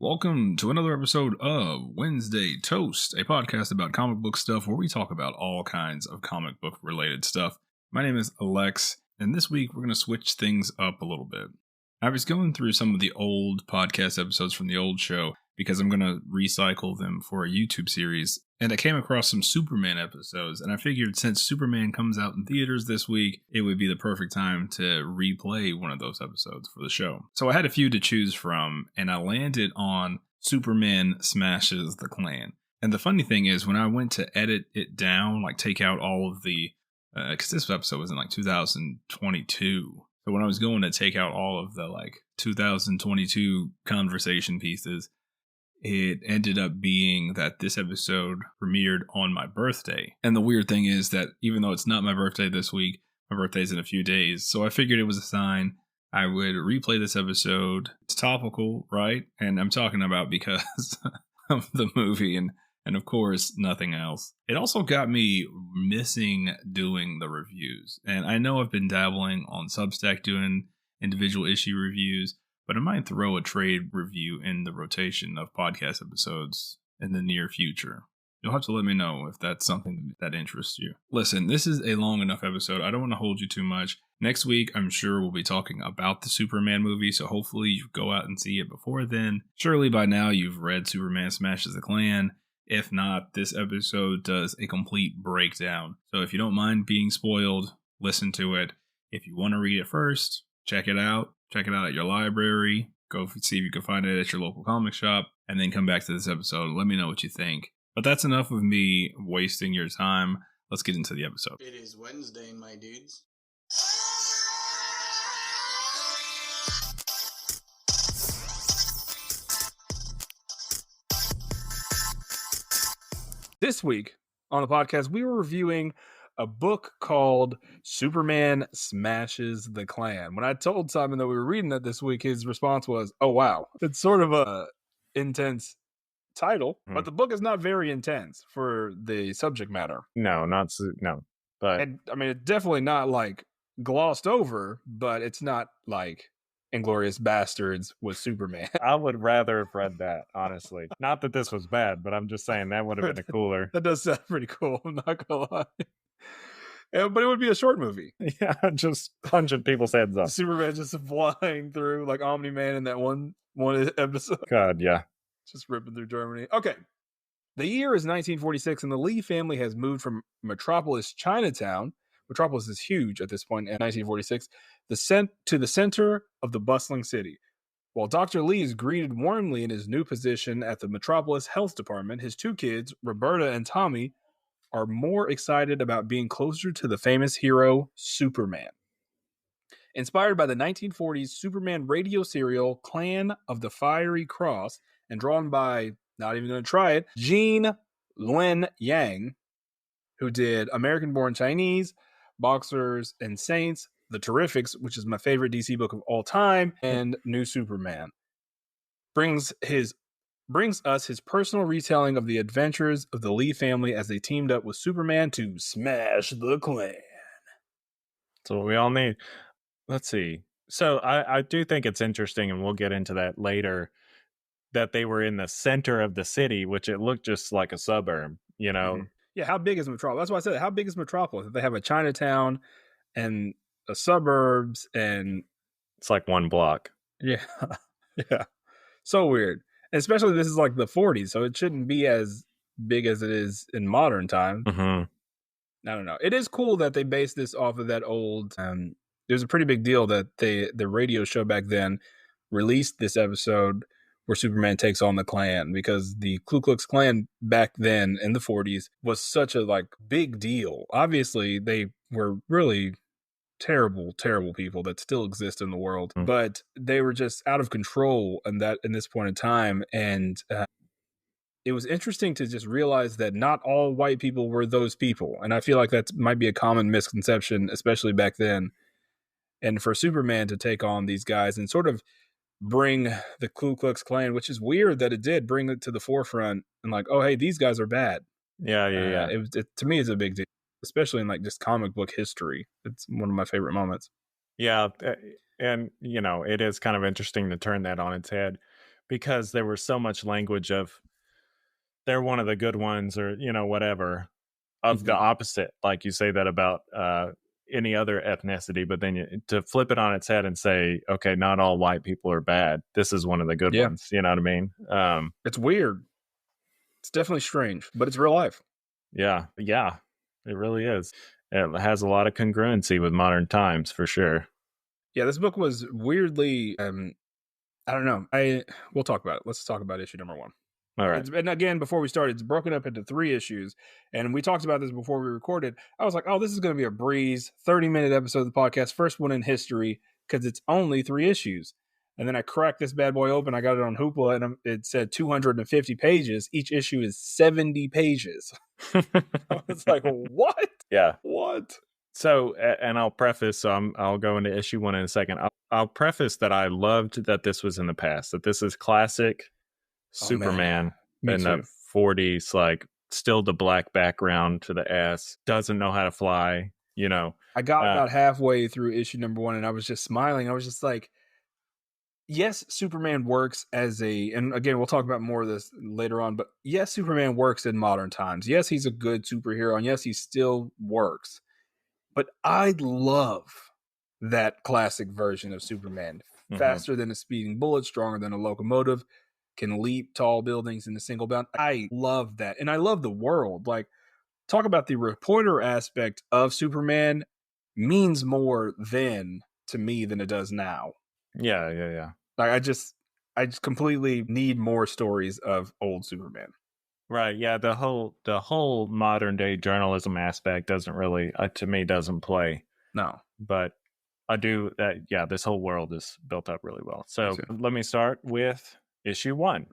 Welcome to another episode of Wednesday Toast, a podcast about comic book stuff where we talk about all kinds of comic book related stuff. My name is Alex, and this week we're going to switch things up a little bit. I was going through some of the old podcast episodes from the old show because I'm going to recycle them for a YouTube series, and I came across some Superman episodes, and I figured since Superman comes out in theaters this week, it would be the perfect time to replay one of those episodes for the show. So I had a few to choose from, and I landed on Superman Smashes the Klan. And the funny thing is, when I went to edit it down, like take out all of the, because this episode was in like 2022, so when I was going to take out all of the like 2022 conversation pieces, it ended up being that this episode premiered on my birthday. And the weird thing is that even though it's not my birthday this week, my birthday's in a few days. So I figured it was a sign I would replay this episode. It's topical, right? And I'm talking about because of the movie and of course, nothing else. It also got me missing doing the reviews. And I know I've been dabbling on Substack doing individual issue reviews, but I might throw a trade review in the rotation of podcast episodes in the near future. You'll have to let me know if that's something that interests you. Listen, this is a long enough episode. I don't want to hold you too much. Next week, I'm sure we'll be talking about the Superman movie, so hopefully you go out and see it before then. Surely by now you've read Superman Smashes the Klan. If not, this episode does a complete breakdown. So if you don't mind being spoiled, listen to it. If you want to read it first, check it out. Check it out at your library. Go see if you can find it at your local comic shop. And then come back to this episode and let me know what you think. But that's enough of me wasting your time. Let's get into the episode. It is Wednesday, my dudes. This week on the podcast, we were reviewing a book called Superman Smashes the Klan. When I told Simon that we were reading that this week, his response was, "Oh, wow." It's sort of a intense title, but the book is not very intense for the subject matter. No. But And, I mean, it's definitely not like glossed over, but it's not like Inglourious Bastards with Superman. I would rather have read that, honestly. Not that this was bad, but I'm just saying that would have been cooler. That does sound pretty cool, I'm not gonna lie. Yeah, but it would be a short movie. Yeah, just punching people's heads off. Superman just flying through like Omni-Man in that one episode. God, yeah. Just ripping through Germany. Okay. The year is 1946, and the Lee family has moved from Metropolis, Chinatown. Metropolis is huge at this point in 1946, to the center of the bustling city. While Dr. Lee is greeted warmly in his new position at the Metropolis Health Department, his two kids, Roberta and Tommy, are more excited about being closer to the famous hero, Superman. Inspired by the 1940s Superman radio serial Clan of the Fiery Cross, and drawn by, not even going to try it, Jean Luen Yang, who did American-Born Chinese, Boxers and Saints, The Terrifics, which is my favorite DC book of all time, and New Superman. Brings us his personal retelling of the adventures of the Lee family as they teamed up with Superman to smash the Klan. That's what we all need. Let's see. So I do think it's interesting, and we'll get into that later, that they were in the center of the city, which it looked just like a suburb, you know? Mm-hmm. Yeah, how big is Metropolis? That's why I said, how big is Metropolis? They have a Chinatown and the suburbs, and it's like one block. Yeah. Yeah. So weird. Especially this is like the 40s, so it shouldn't be as big as it is in modern time. Mm-hmm. I don't know. It is cool that they based this off of that old. There's a pretty big deal that the radio show back then released this episode where Superman takes on the Klan, because the Ku Klux Klan back then in the 40s was such a like big deal. Obviously, they were really terrible people that still exist in the world, but they were just out of control in this point in time. And it was interesting to just realize that not all white people were those people. And I feel like that might be a common misconception, especially back then. And for Superman to take on these guys and sort of bring the Ku Klux Klan, which is weird that it did bring it to the forefront and like, oh, hey, these guys are bad. Yeah. It to me, it's a big deal, especially in like just comic book history. It's one of my favorite moments. Yeah. And, you know, it is kind of interesting to turn that on its head, because there was so much language of they're one of the good ones, or whatever, of the opposite. Like you say that about any other ethnicity, but then to flip it on its head and say, okay, not all white people are bad. This is one of the good ones. You know what I mean? It's weird. It's definitely strange, but it's real life. Yeah, it really is. It has a lot of congruency with modern times for sure. Yeah, this book was weirdly, I don't know. We'll talk about it. Let's talk about issue number 1. All right. And again, before we started, it's broken up into 3 issues. And we talked about this before we recorded. I was like, oh, this is going to be a breeze, 30-minute episode of the podcast, first one in history, because it's only 3 issues. And then I cracked this bad boy open. I got it on Hoopla, and it said 250 pages. Each issue is 70 pages. I was like, what? Yeah. What? So, and I'll preface, so I'll go into issue 1 in a second. I'll preface that I loved that this was in the past, that this is classic Superman in the 40s, like still the black background to the ass, doesn't know how to fly, I got about halfway through issue number 1 and I was just smiling. I was just like, yes, Superman works and again, we'll talk about more of this later on, but yes, Superman works in modern times. Yes, he's a good superhero, and yes, he still works. But I love that classic version of Superman. Faster than a speeding bullet, stronger than a locomotive, can leap tall buildings in a single bound. I love that. And I love the world. Like, talk about the reporter aspect of Superman means more then to me than it does now. Yeah. Like, I just completely need more stories of old Superman. Right. Yeah. The whole modern day journalism aspect doesn't really, to me, doesn't play. No. But I do that. Yeah. This whole world is built up really well. So let me start with issue 1.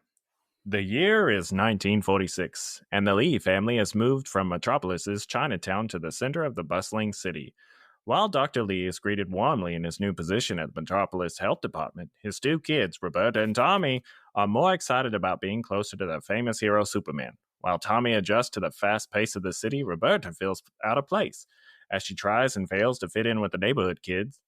The year is 1946, and the Lee family has moved from Metropolis's Chinatown to the center of the bustling city. While Dr. Lee is greeted warmly in his new position at the Metropolis Health Department, his 2 kids, Roberta and Tommy, are more excited about being closer to the famous hero Superman. While Tommy adjusts to the fast pace of the city, Roberta feels out of place as she tries and fails to fit in with the neighborhood kids.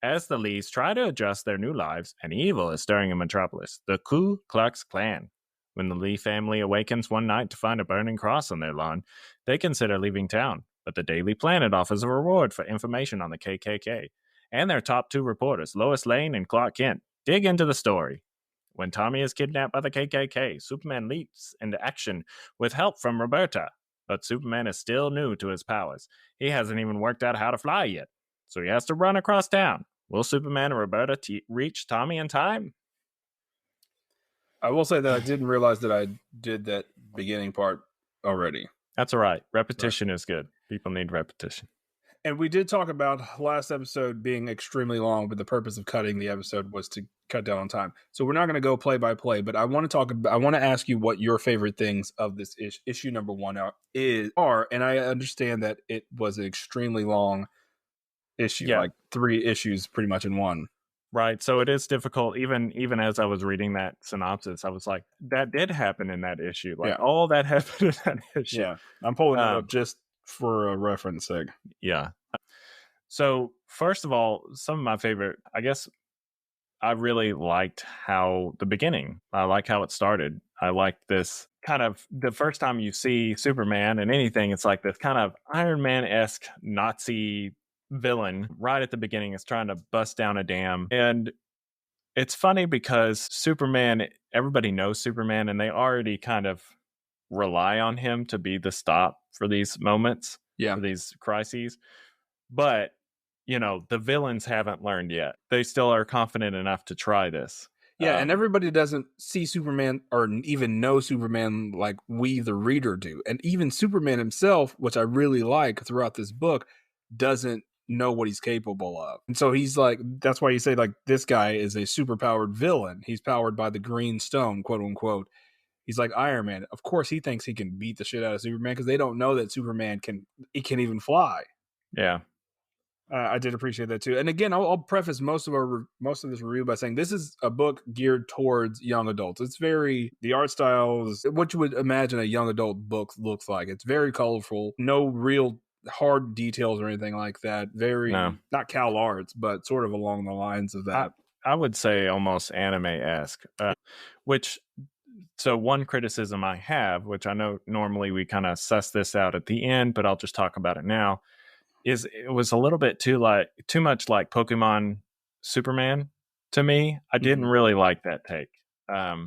As the Lees try to adjust their new lives, an evil is stirring in Metropolis, the Ku Klux Klan. When the Lee family awakens one night to find a burning cross on their lawn, they consider leaving town. But the Daily Planet offers a reward for information on the KKK, and their top 2 reporters, Lois Lane and Clark Kent, dig into the story. When Tommy is kidnapped by the KKK, Superman leaps into action with help from Roberta. But Superman is still new to his powers. He hasn't even worked out how to fly yet, so he has to run across town. Will Superman and Roberta reach Tommy in time? I will say that I didn't realize that I did that beginning part already. That's all right. Repetition is good. People need repetition. And we did talk about last episode being extremely long, but the purpose of cutting the episode was to cut down on time. So we're not going to go play by play, but I want to ask you what your favorite things of this issue number 1 are. And I understand that it was an extremely long issue, like 3 issues pretty much in one. Right. So it is difficult. Even as I was reading that synopsis, I was like, that did happen in that issue. Like all that happened in that issue. Yeah. I'm pulling it up just for a reference sake. Yeah. So first of all, some of my favorite, I guess I really liked how the beginning, I like how it started. I like this kind of the first time you see Superman and anything, it's like this kind of Iron Man-esque Nazi villain right at the beginning is trying to bust down a dam. And it's funny because Superman, everybody knows Superman, and they already kind of rely on him to be the stop for these moments, for these crises. But, the villains haven't learned yet. They still are confident enough to try this. Yeah, and everybody doesn't see Superman or even know Superman like we, the reader, do. And even Superman himself, which I really like throughout this book, doesn't know what he's capable of. And so he's like, that's why you say, like, this guy is a superpowered villain. He's powered by the green stone, quote unquote. He's like Iron Man. Of course, he thinks he can beat the shit out of Superman because they don't know that Superman can even fly. Yeah. I did appreciate that too. And again, I'll preface most of this review by saying this is a book geared towards young adults. It's the art style is what you would imagine a young adult book looks like. It's very colorful, no real hard details or anything like that. Not Cal Arts, but sort of along the lines of that. I would say almost anime-esque, which so one criticism I have, which I know normally we kind of suss this out at the end, but I'll just talk about it now, is it was a little bit too much like Pokemon Superman to me. I didn't really like that take. I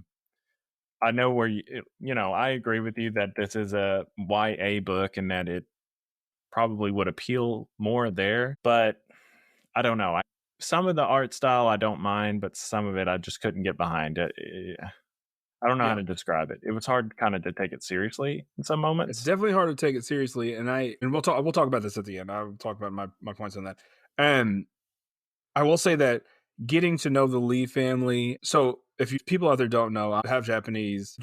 know where I agree with you that this is a YA book and that it probably would appeal more there, but I don't know. Some of the art style I don't mind, but some of it I just couldn't get behind. I don't know how to describe it. It was hard kind of to take it seriously in some moments. It's definitely hard to take it seriously, and we'll talk about this at the end. I'll talk about my points on that. And I will say that getting to know the Lee family. So if people out there don't know, I have Japanese,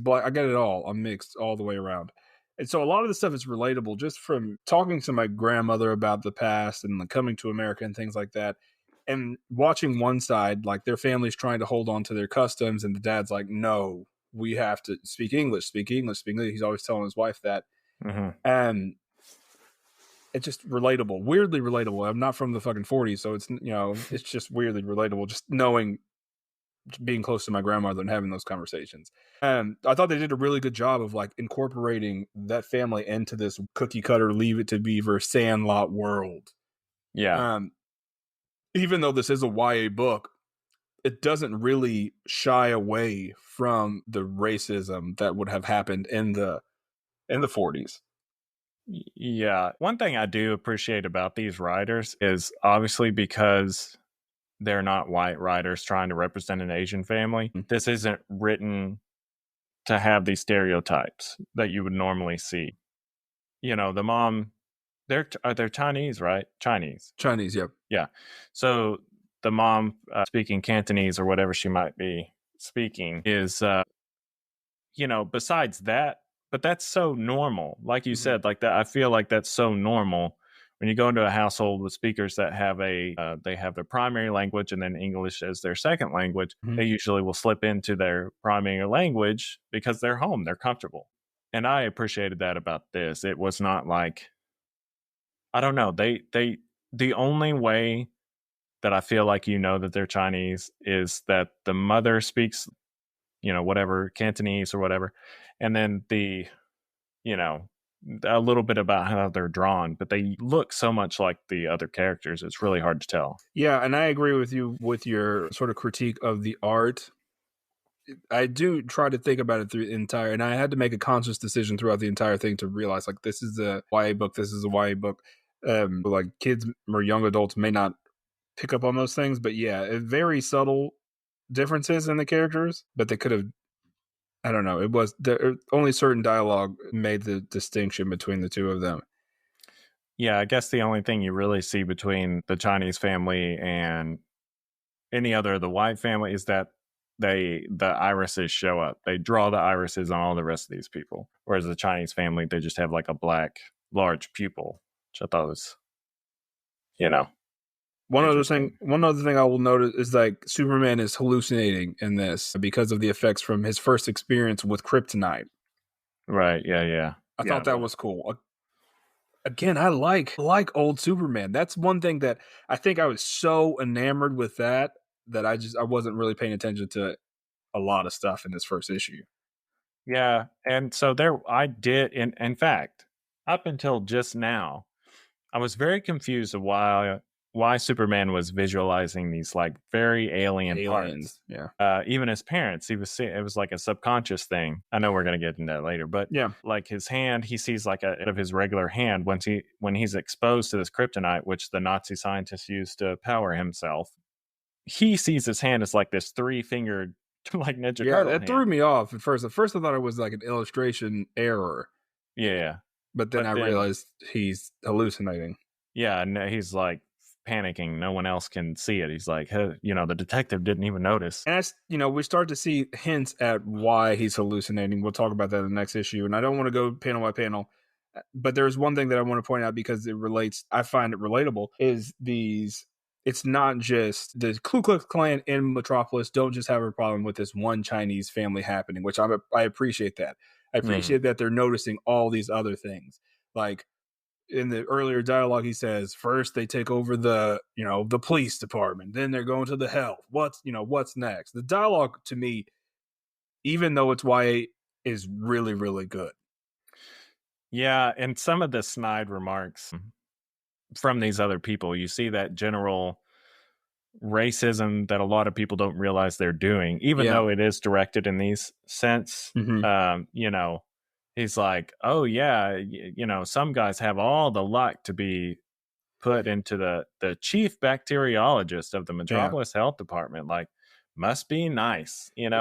Black. I got it all. I'm mixed all the way around. And so a lot of the stuff is relatable just from talking to my grandmother about the past and coming to America and things like that. And watching one side, like their family's trying to hold on to their customs, and the dad's like, no, we have to speak English, speak English, speak English. He's always telling his wife that. And it's just relatable, weirdly relatable. I'm not from the fucking 40s, so it's, it's just weirdly relatable, just knowing, being close to my grandmother and having those conversations. And I thought they did a really good job of incorporating that family into this cookie cutter, Leave It to Beaver, Sandlot world. Yeah. Even though this is a YA book, it doesn't really shy away from the racism that would have happened in the 40s. Yeah. One thing I do appreciate about these writers is obviously because they're not white writers trying to represent an Asian family. This isn't written to have these stereotypes that you would normally see. The mom, they're Chinese, right? Chinese, yep. Yeah. So the mom speaking Cantonese or whatever she might be speaking is, besides that, but that's so normal. Like you said, like that, I feel like that's so normal when you go into a household with speakers that have they have their primary language and then English as their second language. They usually will slip into their primary language because they're home, they're comfortable. And I appreciated that about this. It was not like, I don't know. The only way that I feel like that they're Chinese is that the mother speaks, whatever, Cantonese or whatever, and then a little bit about how they're drawn, but they look so much like the other characters. It's really hard to tell. Yeah, and I agree with you with your sort of critique of the art. I do try to think about it through the entire, and I had to make a conscious decision throughout the entire thing to realize this is a YA book. This is a YA book. Kids or young adults may not pick up on those things, but yeah, very subtle differences in the characters, but they could have, I don't know, it was only certain dialogue made the distinction between the two of them. Yeah, I guess the only thing you really see between the Chinese family and any other of the white family is that the irises show up. They draw the irises on all the rest of these people. Whereas the Chinese family, they just have a black large pupil, which I thought was, One other thing I will notice is Superman is hallucinating in this because of the effects from his first experience with kryptonite. Right. Yeah. I thought that was cool. Again, I like old Superman. That's one thing that I think I was so enamored with that I wasn't really paying attention to a lot of stuff in this first issue. Yeah, and so I did, in fact, up until just now, I was very confused of why Superman was visualizing these very alien parts. Yeah. Even his parents, it was like a subconscious thing. I know we're gonna get into that later, but yeah, his hand, he sees of his regular hand when he's exposed to this kryptonite, which the Nazi scientists used to power himself. He sees his hand as this 3-fingered Ninja Turtle. Yeah, that threw me off at first. At first, I thought it was an illustration error. Yeah, but then I realized he's hallucinating. Yeah, and he's panicking. No one else can see it. He's like, hey, the detective didn't even notice. And we start to see hints at why he's hallucinating. We'll talk about that in the next issue. And I don't want to go panel by panel, but there's one thing that I want to point out because it relates. I find it relatable. Is it's not just the Ku Klux Klan in Metropolis don't just have a problem with this one Chinese family happening, which I appreciate that. I appreciate that they're noticing all these other things. in the earlier dialogue, he says, first they take over the police department, then they're going to the health. What's next? The dialogue to me, even though it's YA, is really, really good. Yeah, and some of the snide remarks from these other people, you see that general racism that a lot of people don't realize they're doing, even though it is directed in these sense. He's like, oh yeah, some guys have all the luck to be put into the chief bacteriologist of the Metropolis Health Department. Like, must be nice, And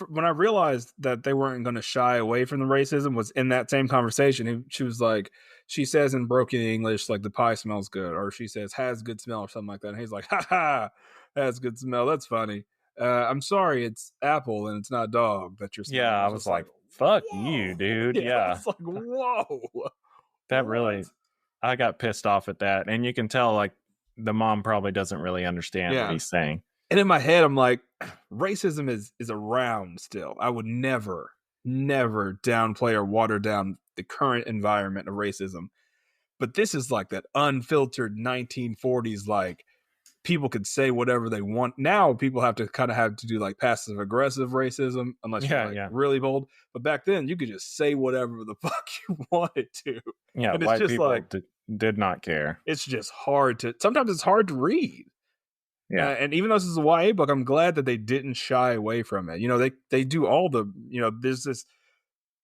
when I realized that they weren't going to shy away from the racism was in that same conversation. She was like, she says in broken English, like, the pie smells good, or she says has good smell or something like that. And he's like, ha ha, has good smell. That's funny. I'm sorry, it's apple and it's not dog that you're smelling. Yeah, I was like, fuck you, dude. Yeah. I was like, whoa. That really, I got pissed off at that. And you can tell, like, the mom probably doesn't really understand what he's saying. And in my head, I'm like, racism is around still. I would never downplay or water down the current environment of racism. But this is like that unfiltered 1940s, like, people could say whatever they want. Now people have to do like passive aggressive racism, unless you're really bold. But back then, you could just say whatever the fuck you wanted to. Yeah, and it's white just people like, did not care. It's just sometimes it's hard to read. Yeah. And even though this is a YA book, I'm glad that they didn't shy away from it. They do all the, there's this,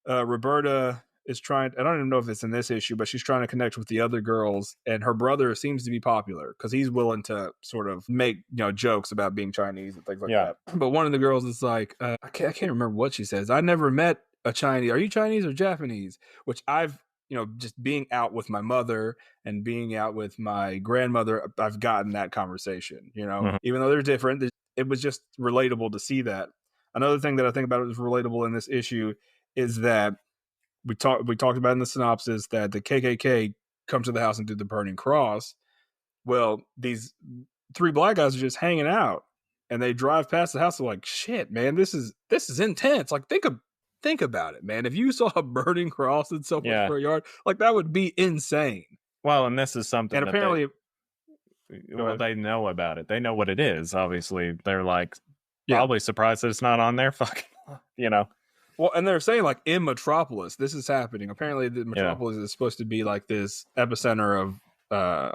Roberta is trying, I don't even know if it's in this issue, but she's trying to connect with the other girls, and her brother seems to be popular because he's willing to sort of make, jokes about being Chinese and things like that. But one of the girls is like, I can't remember what she says. I never met a Chinese. Are you Chinese or Japanese? Which I've, just being out with my mother and being out with my grandmother, I've gotten that conversation, even though they're different. It was just relatable to see that. Another thing that I think about it was relatable in this issue is that we talked about in the synopsis that the KKK come to the house and do the burning cross. Well, these 3 black guys are just hanging out, and they drive past the house. They're like, shit, man, this is intense. Like, think about it, man. If you saw a burning cross in someone's front yard, like, that would be insane. Well, and this is something, and apparently, they know about it. They know what it is. Obviously, they're like probably surprised that it's not on their fucking, Well, and they're saying, like, in Metropolis, this is happening. Apparently, the Metropolis is supposed to be like this epicenter of,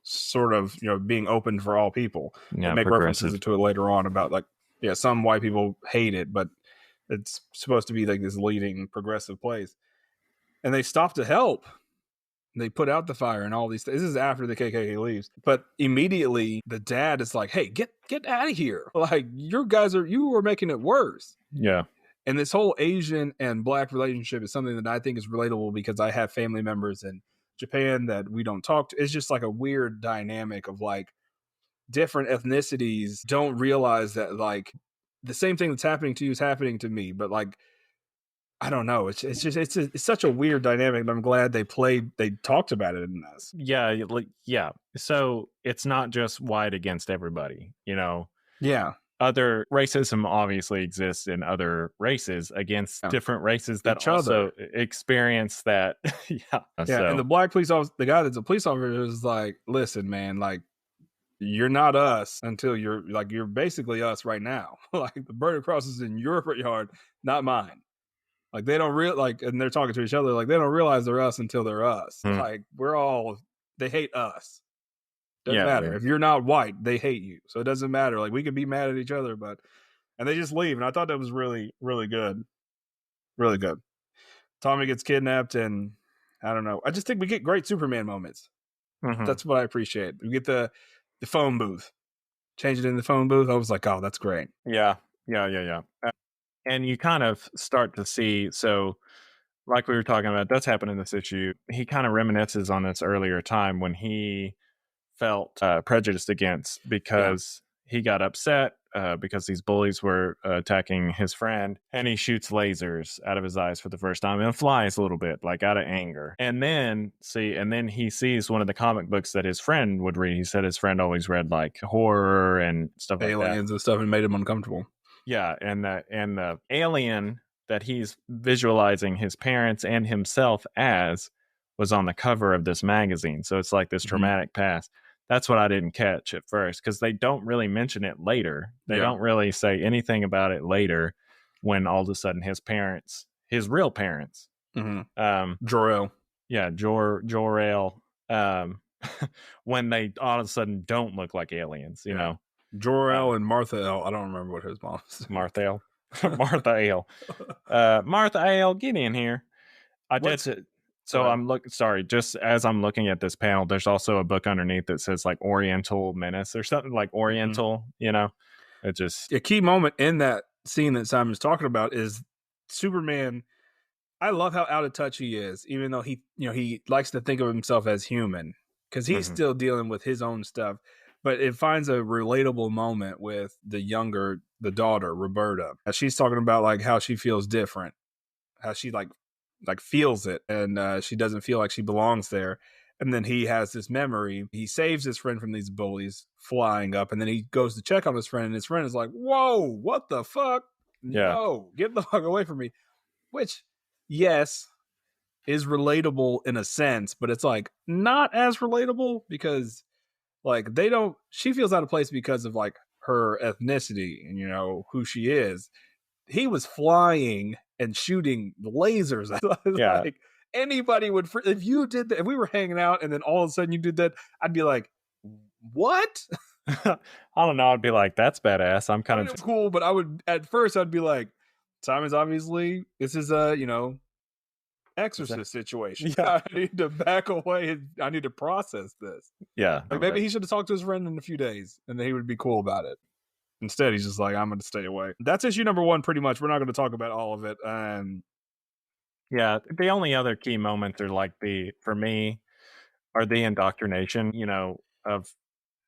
sort of, being open for all people. Yeah, make references to it later on about, like, some white people hate it, but it's supposed to be like this leading progressive place. And they stop to help. They put out the fire and all these things. This is after the KKK leaves. But immediately, the dad is like, hey, get out of here. Like, you are making it worse. Yeah. And this whole Asian and black relationship is something that I think is relatable because I have family members in Japan that we don't talk to. It's just like a weird dynamic of, like, different ethnicities don't realize that, like, the same thing that's happening to you is happening to me. But, like, I don't know. It's such a weird dynamic. But I'm glad they talked about it in this. Yeah. So it's not just white against everybody, Yeah. Other racism obviously exists in other races against different races that also experience that. So. And the black police officer, the guy that's a police officer, is like, listen, man, like, you're not us until you're basically us right now. Like, the burning cross is in your front yard, not mine. Like, they don't and they're talking to each other, like, they don't realize they're us until they're us. Like, they hate us. Doesn't matter. If you're not white, they hate you. So it doesn't matter. Like, we could be mad at each other, and they just leave. And I thought that was really, really good. Really good. Tommy gets kidnapped, and I don't know. I just think we get great Superman moments. Mm-hmm. That's what I appreciate. We get the phone booth. Change it in the phone booth. I was like, oh, that's great. Yeah. And you kind of start to see, so like we were talking about, that's happened in this issue. He kind of reminisces on this earlier time when he felt prejudiced against because he got upset because these bullies were attacking his friend, and he shoots lasers out of his eyes for the first time and flies a little bit, like, out of anger. And then he sees one of the comic books that his friend would read. He said his friend always read, like, horror and stuff like that. Aliens and stuff, and made him uncomfortable. Yeah, and the alien that he's visualizing his parents and himself as was on the cover of this magazine. So it's like this traumatic past. That's what I didn't catch at first, because they don't really mention it later. They don't really say anything about it later when all of a sudden his parents, his real parents, Jor-El. Yeah, Jor-El, when they all of a sudden don't look like aliens, you know. Jor-El and Martha L. I don't remember what his mom is. Martha L. Martha Ale. Martha Ale, get in here. So I'm looking. Sorry, just as I'm looking at this panel, there's also a book underneath that says like Oriental Menace or something like Oriental. You know, it just a key moment in that scene that Simon's talking about is Superman. I love how out of touch he is, even though he likes to think of himself as human, because he's still dealing with his own stuff. But it finds a relatable moment with the daughter, Roberta. She's talking about like how she feels different, how she like feels it, and she doesn't feel like she belongs there. And then he has this memory. He saves his friend from these bullies flying up, and then he goes to check on his friend, and his friend is like, "Whoa, what the fuck? No, get the fuck away from me." Which, yes, is relatable in a sense, but it's like not as relatable, because like she feels out of place because of like her ethnicity and who she is. He was flying and shooting lasers. Like anybody would, if you did that, if we were hanging out and then all of a sudden you did that, I'd be like, what? I don't know. I'd be like, that's badass. I'm kind of cool, but I'd be like, Simon's obviously, this is a, exorcist situation. I need to back away. I need to process this. Like maybe he should have talked to his friend in a few days and then he would be cool about it. Instead, he's just like, I'm going to stay away. That's issue number 1, pretty much. We're not going to talk about all of it. Yeah, the only other key moments are like for me, are the indoctrination, of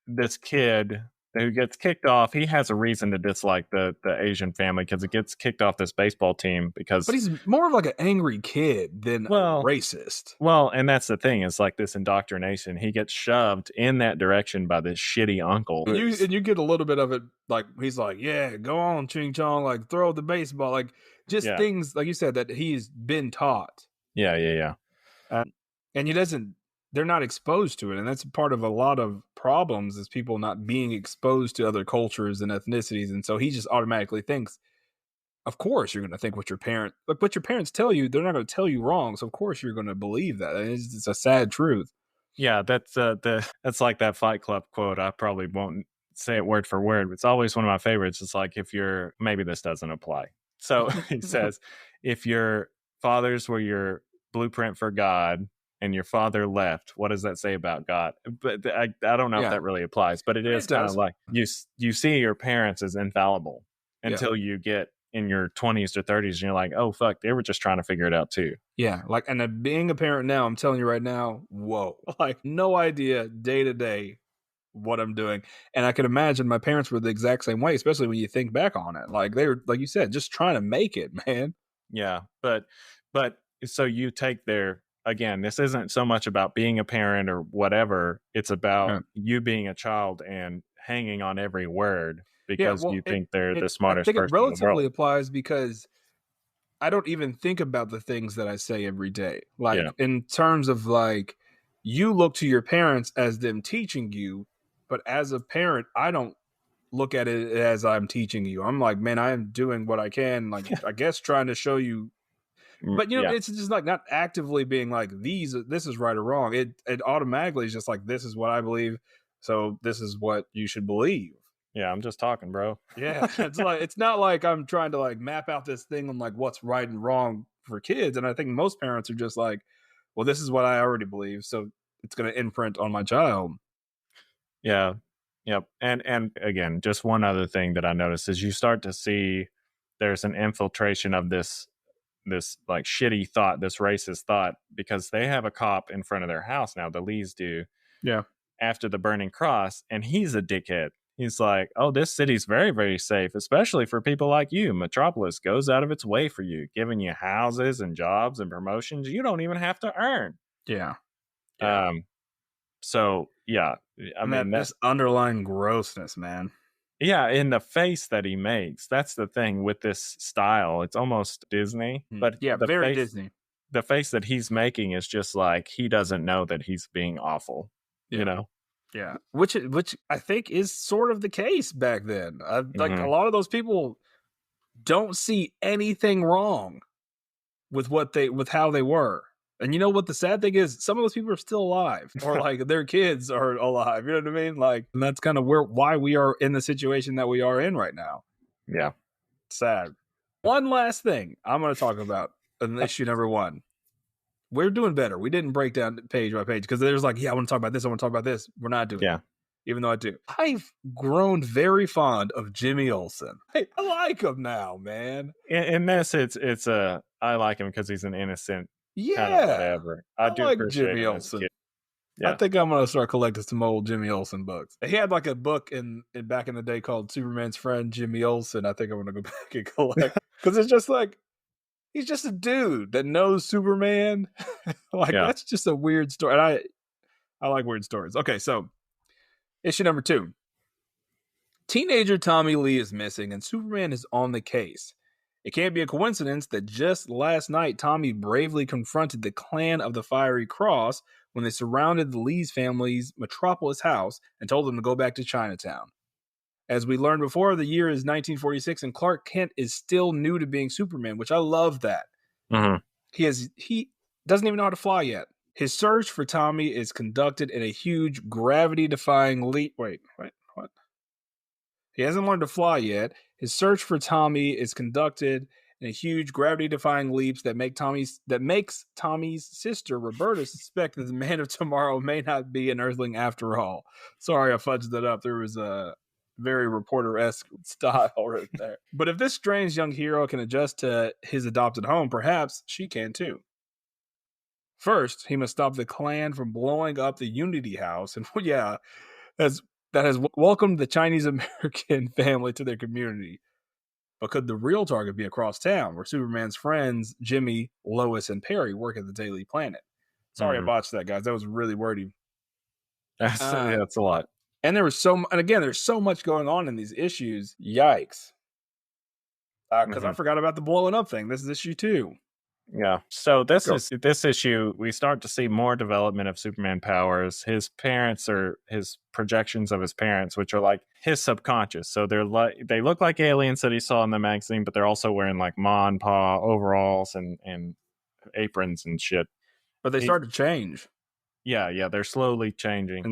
this kid who gets kicked off. He has a reason to dislike the Asian family, because it gets kicked off this baseball team because... But he's more of like an angry kid than a racist. Well, and that's the thing, is like this indoctrination. He gets shoved in that direction by this shitty uncle. And you get a little bit of it, like he's like, yeah, go on, Ching Chong, like throw the baseball, like just things, like you said, that he's been taught. Yeah. And they're not exposed to it. And that's part of a lot of problems, is people not being exposed to other cultures and ethnicities. And so he just automatically thinks, of course you're going to think what your parents tell you, they're not going to tell you wrong. So of course you're going to believe that. And it's a sad truth. Yeah, that's that's like that Fight Club quote. I probably won't say it word for word, but it's always one of my favorites. It's like, maybe this doesn't apply. So he says, if your fathers were your blueprint for God and your father left, what does that say about God? But I don't know if that really applies, but it is kind of like you see your parents as infallible until you get in your 20s to 30s and you're like, oh fuck, they were just trying to figure it out too. Yeah, like, and being a parent now, I'm telling you right now, whoa, like no idea day to day what I'm doing. And I can imagine my parents were the exact same way, especially when you think back on it. Like they were, like you said, just trying to make it, man. Yeah, but so you take again, this isn't so much about being a parent or whatever. It's about you being a child and hanging on every word because you think they're the smartest person in the world. I think it relatively applies because I don't even think about the things that I say every day. Like in terms of like, you look to your parents as them teaching you, but as a parent, I don't look at it as I'm teaching you. I'm like, man, I am doing what I can. Like, I guess trying to show you. But it's just like not actively being like this is right or wrong. It automatically is just like, this is what I believe, so this is what you should believe. Yeah, I'm just talking, bro. Yeah, it's not like I'm trying to like map out this thing on like what's right and wrong for kids. And I think most parents are just like, well, this is what I already believe, so it's going to imprint on my child. Yeah. Yep. And again, just one other thing that I noticed is you start to see there's an infiltration of this like shitty thought, this racist thought, because they have a cop in front of their house now, the Lees do. Yeah. After the burning cross, and he's a dickhead. He's like, oh, this city's very, very safe, especially for people like you. Metropolis goes out of its way for you, giving you houses and jobs and promotions you don't even have to earn. Yeah. So yeah, I mean, that's underlying grossness, man. Yeah, in the face that he makes. That's the thing with this style. It's almost Disney, but very Disney. the face that he's making is just like he doesn't know that he's being awful. Yeah. You know? Yeah, which I think is sort of the case back then. Like a lot of those people don't see anything wrong with how they were. And you know what the sad thing is? Some of those people are still alive, or like their kids are alive. You know what I mean? Like, and that's kind of why we are in the situation that we are in right now. Yeah. Sad. One last thing I'm going to talk about in issue number 1. We're doing better. We didn't break down page by page because there's like, I want to talk about this. I want to talk about this. We're not doing it. Even though I do. I've grown very fond of Jimmy Olsen. Hey, I like him now, man. In this, it's I like him because he's an innocent kind of whatever. I do like appreciate Jimmy him as a Olsen. kid. Yeah. I think I'm gonna start collecting some old Jimmy Olsen books. He had like a book in back in the day called Superman's Friend Jimmy Olsen. I think I'm gonna go back and collect because it's just like he's just a dude that knows Superman. That's just a weird story. And I like weird stories. Okay, so issue number 2. Teenager Tommy Lee is missing and Superman is on the case. It can't be a coincidence that just last night Tommy bravely confronted the Clan of the Fiery Cross when they surrounded the Lee's family's Metropolis house and told them to go back to Chinatown. As we learned before, the year is 1946 and Clark Kent is still new to being Superman, which I love that. Mm-hmm. He doesn't even know how to fly yet. His search for Tommy is conducted in a huge gravity-defying leap. Wait, what? He hasn't learned to fly yet. His search for Tommy is conducted in a huge gravity-defying leaps that makes Tommy's sister Roberta suspect that the Man of Tomorrow may not be an Earthling after all. Sorry, I fudged that up. There was a very reporter-esque style right there. But if this strange young hero can adjust to his adopted home, perhaps she can too. First, he must stop the Klan from blowing up the Unity House, and that has welcomed the Chinese American family to their community. But could the real target be across town, where Superman's friends, Jimmy, Lois, and Perry, work at the Daily Planet? Sorry I botched that, guys. That was really wordy. That's a lot. And there's so much going on in these issues. Yikes. Because I forgot about the blowing up thing. This is issue 2. Yeah. So this issue, we start to see more development of Superman powers. His parents are his projections of his parents, which are like his subconscious. So they look like aliens that he saw in the magazine, but they're also wearing like Ma and Pa overalls and aprons and shit. But they start to change. Yeah, they're slowly changing.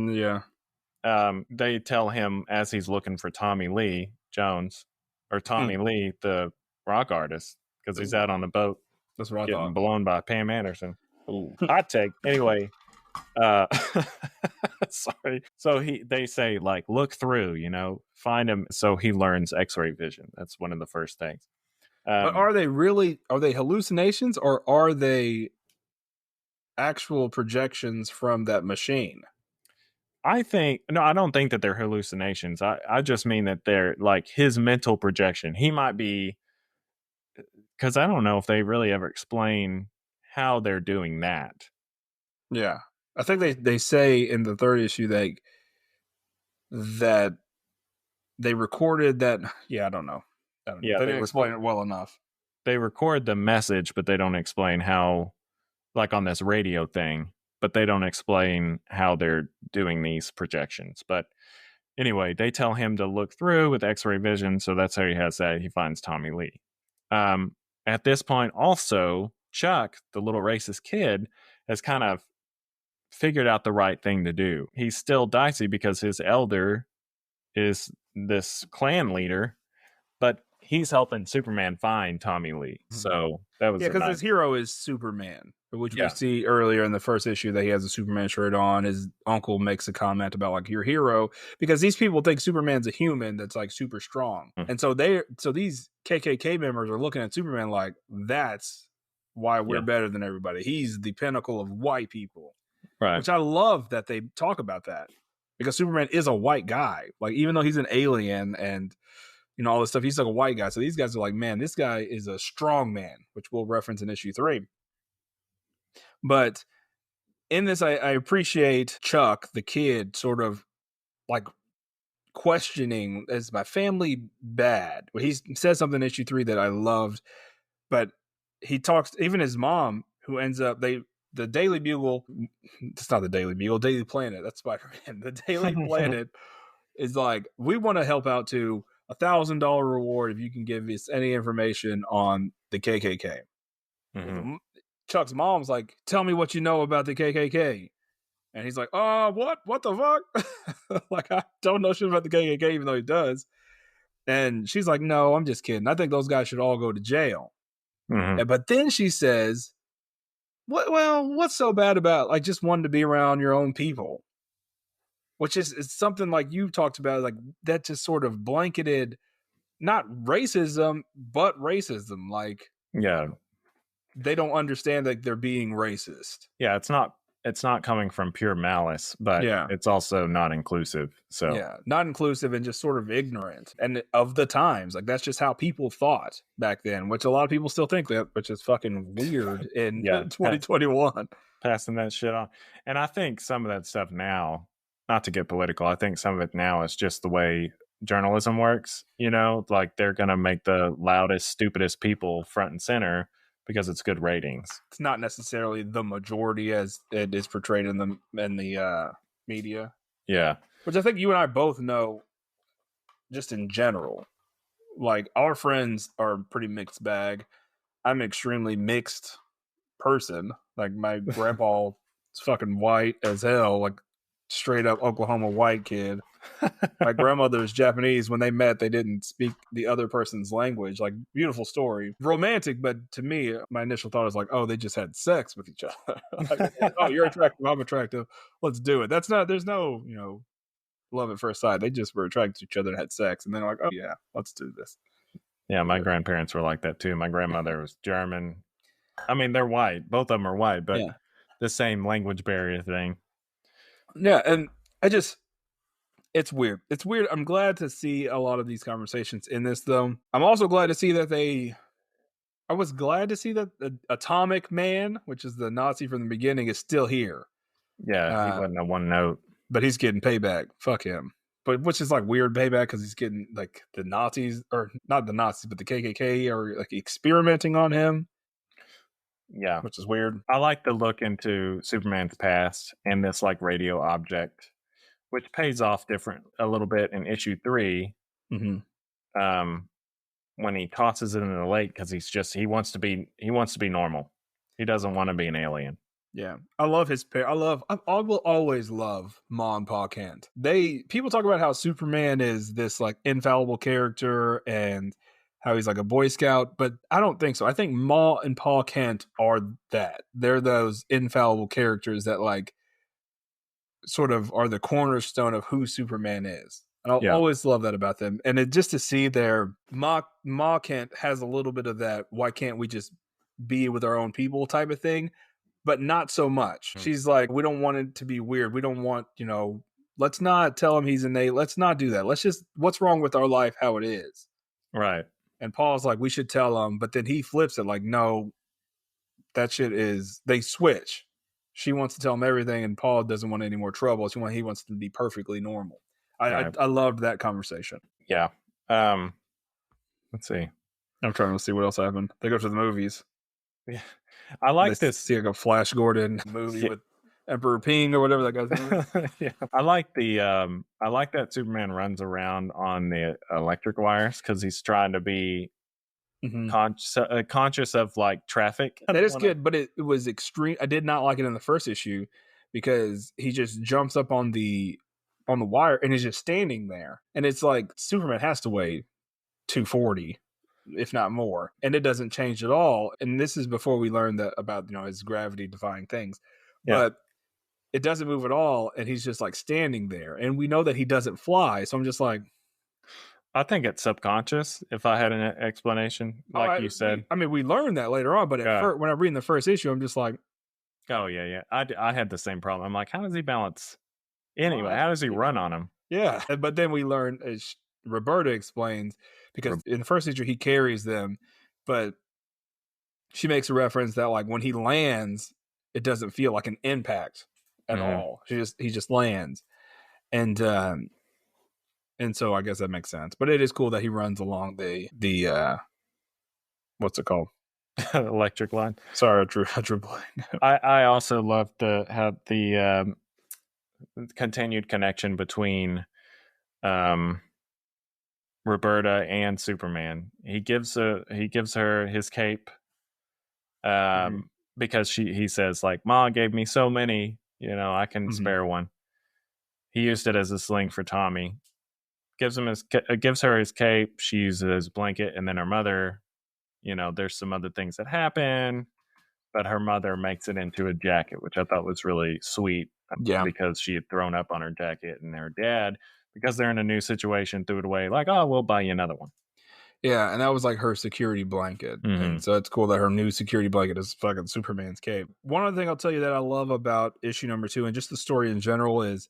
And they tell him as he's looking for Tommy Lee Jones, or Tommy Lee, the rock artist, because he's out on the boat. That's what I getting thought. blown by Pam Anderson. Ooh, hot take. Anyway, sorry. So they say like, look through, find him. So he learns X-ray vision. That's one of the first things. But are they hallucinations or are they actual projections from that machine? I don't think that they're hallucinations. I just mean that they're like his mental projection. He might be, because I don't know if they really ever explain how they're doing that. Yeah. I think they say in the 3rd issue that they recorded that. Yeah, I don't know. Yeah, they didn't explain it well enough. They record the message, but they don't explain how, like on this radio thing, but they don't explain how they're doing these projections. But anyway, they tell him to look through with X-ray vision. So that's how he finds Tommy Lee. At this point, also, Chuck, the little racist kid, has kind of figured out the right thing to do. He's still dicey because his elder is this Klan leader, but he's helping Superman find Tommy Lee. So that was because his hero is Superman, which we see earlier in the 1st issue that he has a Superman shirt on. His uncle makes a comment about like your hero, because these people think Superman's a human that's like super strong, and so these KKK members are looking at Superman like that's why we're better than everybody. He's the pinnacle of white people, right? Which I love that they talk about that, because Superman is a white guy. Like even though he's an alien and all this stuff, he's like a white guy. So these guys are like, man, this guy is a strong man, which we'll reference in issue 3. But in this, I appreciate Chuck, the kid, sort of like questioning, is my family bad? Well, he says something in issue 3 that I loved, but he talks, even his mom, who ends up the Daily Bugle. It's not the Daily Bugle, Daily Planet. That's Spider-Man. The Daily Planet is like, we want to help out to $1,000 reward if you can give us any information on the KKK. Mhm. Chuck's mom's like, tell me what you know about the KKK. And he's like, what the fuck? Like, I don't know shit about the KKK, even though he does. And she's like, no, I'm just kidding. I think those guys should all go to jail. Mhm. But then she says, what's so bad about like just wanting to be around your own people? Which is something like you talked about, like that just sort of blanketed not racism, but racism. Like Yeah. they don't understand that they're being racist. Yeah, it's not coming from pure malice, but Yeah. it's also not inclusive. So Yeah, not inclusive and just sort of ignorant and of the times. Like that's just how people thought back then, which a lot of people still think that, which is fucking weird in Yeah. 2021. passing that shit on. And I think some of that stuff now, not to get political, I think some of it now is just the way journalism works. You know, like they're going to make the loudest, stupidest people front and center because it's good ratings. It's not necessarily the majority as it is portrayed in the media. Yeah. Which I think you and I both know just in general. Like our friends are a pretty mixed bag. I'm an extremely mixed person. Like my grandpa is fucking white as hell, like straight up Oklahoma white kid. My grandmother is Japanese. When they met, they didn't speak the other person's language. Like, beautiful story. Romantic, but to me, my initial thought is like, oh, they just had sex with each other. Like, oh, you're attractive, I'm attractive. Let's do it. There's no, love at first sight. They just were attracted to each other and had sex. And then like, oh, yeah, let's do this. Yeah, my grandparents were like that too. My grandmother was German. I mean, they're white. Both of them are white, but the same language barrier thing. Yeah, and it's weird. It's weird. I'm glad to see a lot of these conversations in this, though. I'm also glad to see that I was glad to see that the Atomic Man, which is the Nazi from the beginning, is still here. Yeah, he wasn't a one note. But he's getting payback. Fuck him. But which is like weird payback because he's getting like the Nazis, or not the Nazis, but the KKK are like experimenting on him. Yeah. Which is weird. I like the look into Superman's past and this like radio object, which pays off a little bit in issue 3. Mm-hmm. When he tosses it into the lake because he wants to be normal. He doesn't want to be an alien. Yeah, I love his pair. I will always love Ma and Pa Kent. People talk about how Superman is this like infallible character and how he's like a Boy Scout, but I don't think so. I think Ma and Pa Kent are that. They're those infallible characters that like sort of are the cornerstone of who Superman is. And I'll always love that about them. And just to see their Ma Kent has a little bit of that, why can't we just be with our own people type of thing, but not so much. She's like, we don't want it to be weird. We don't want, let's not tell him he's an A. Let's not do that. Let's just, what's wrong with our life, how it is. Right. And Paul's like, we should tell him. But then he flips it like, no, that shit is, they switch. She wants to tell him everything, and Paul doesn't want any more trouble. He wants to be perfectly normal. I loved that conversation. Yeah. Let's see. I'm trying to see what else happened. They go to the movies. Yeah. I like this. See like a Flash Gordon movie with Emperor Ping or whatever that guy's name is. Yeah. I like that Superman runs around on the electric wires because he's trying to be conscious of like traffic. That is good, but it was extreme. I did not like it in the first issue because he just jumps up on the wire and is just standing there. And it's like Superman has to weigh 240, if not more. And it doesn't change at all. And this is before we learned that about, his gravity defying things. Yeah. But it doesn't move at all. And he's just like standing there. And we know that he doesn't fly. So I'm just like, I think it's subconscious, if I had an explanation, like you said. I mean, we learned that later on, but when I'm reading the first issue, I'm just like, oh, yeah. I had the same problem. I'm like, how does he balance? Anyway, how does he run on him? Yeah. But then we learn, as Roberta explains, because in the first issue, he carries them, but she makes a reference that like when he lands, it doesn't feel like an impact at all. He just lands. And so I guess that makes sense. But it is cool that he runs along the what's it called? Electric line. Sorry, I drew blank. I also love how the continued connection between Roberta and Superman. He gives her his cape because he says like, "Ma gave me so many, I can spare one." He used it as a sling for Tommy. Gives her his cape. She uses it as a blanket, and then her mother, there's some other things that happen, but her mother makes it into a jacket, which I thought was really sweet. Yeah. Because she had thrown up on her jacket, and her dad, because they're in a new situation, threw it away. Like, oh, we'll buy you another one. Yeah, and that was like her security blanket. And so it's cool that her new security blanket is fucking Superman's cape. One other thing I'll tell you that I love about issue number 2 and just the story in general is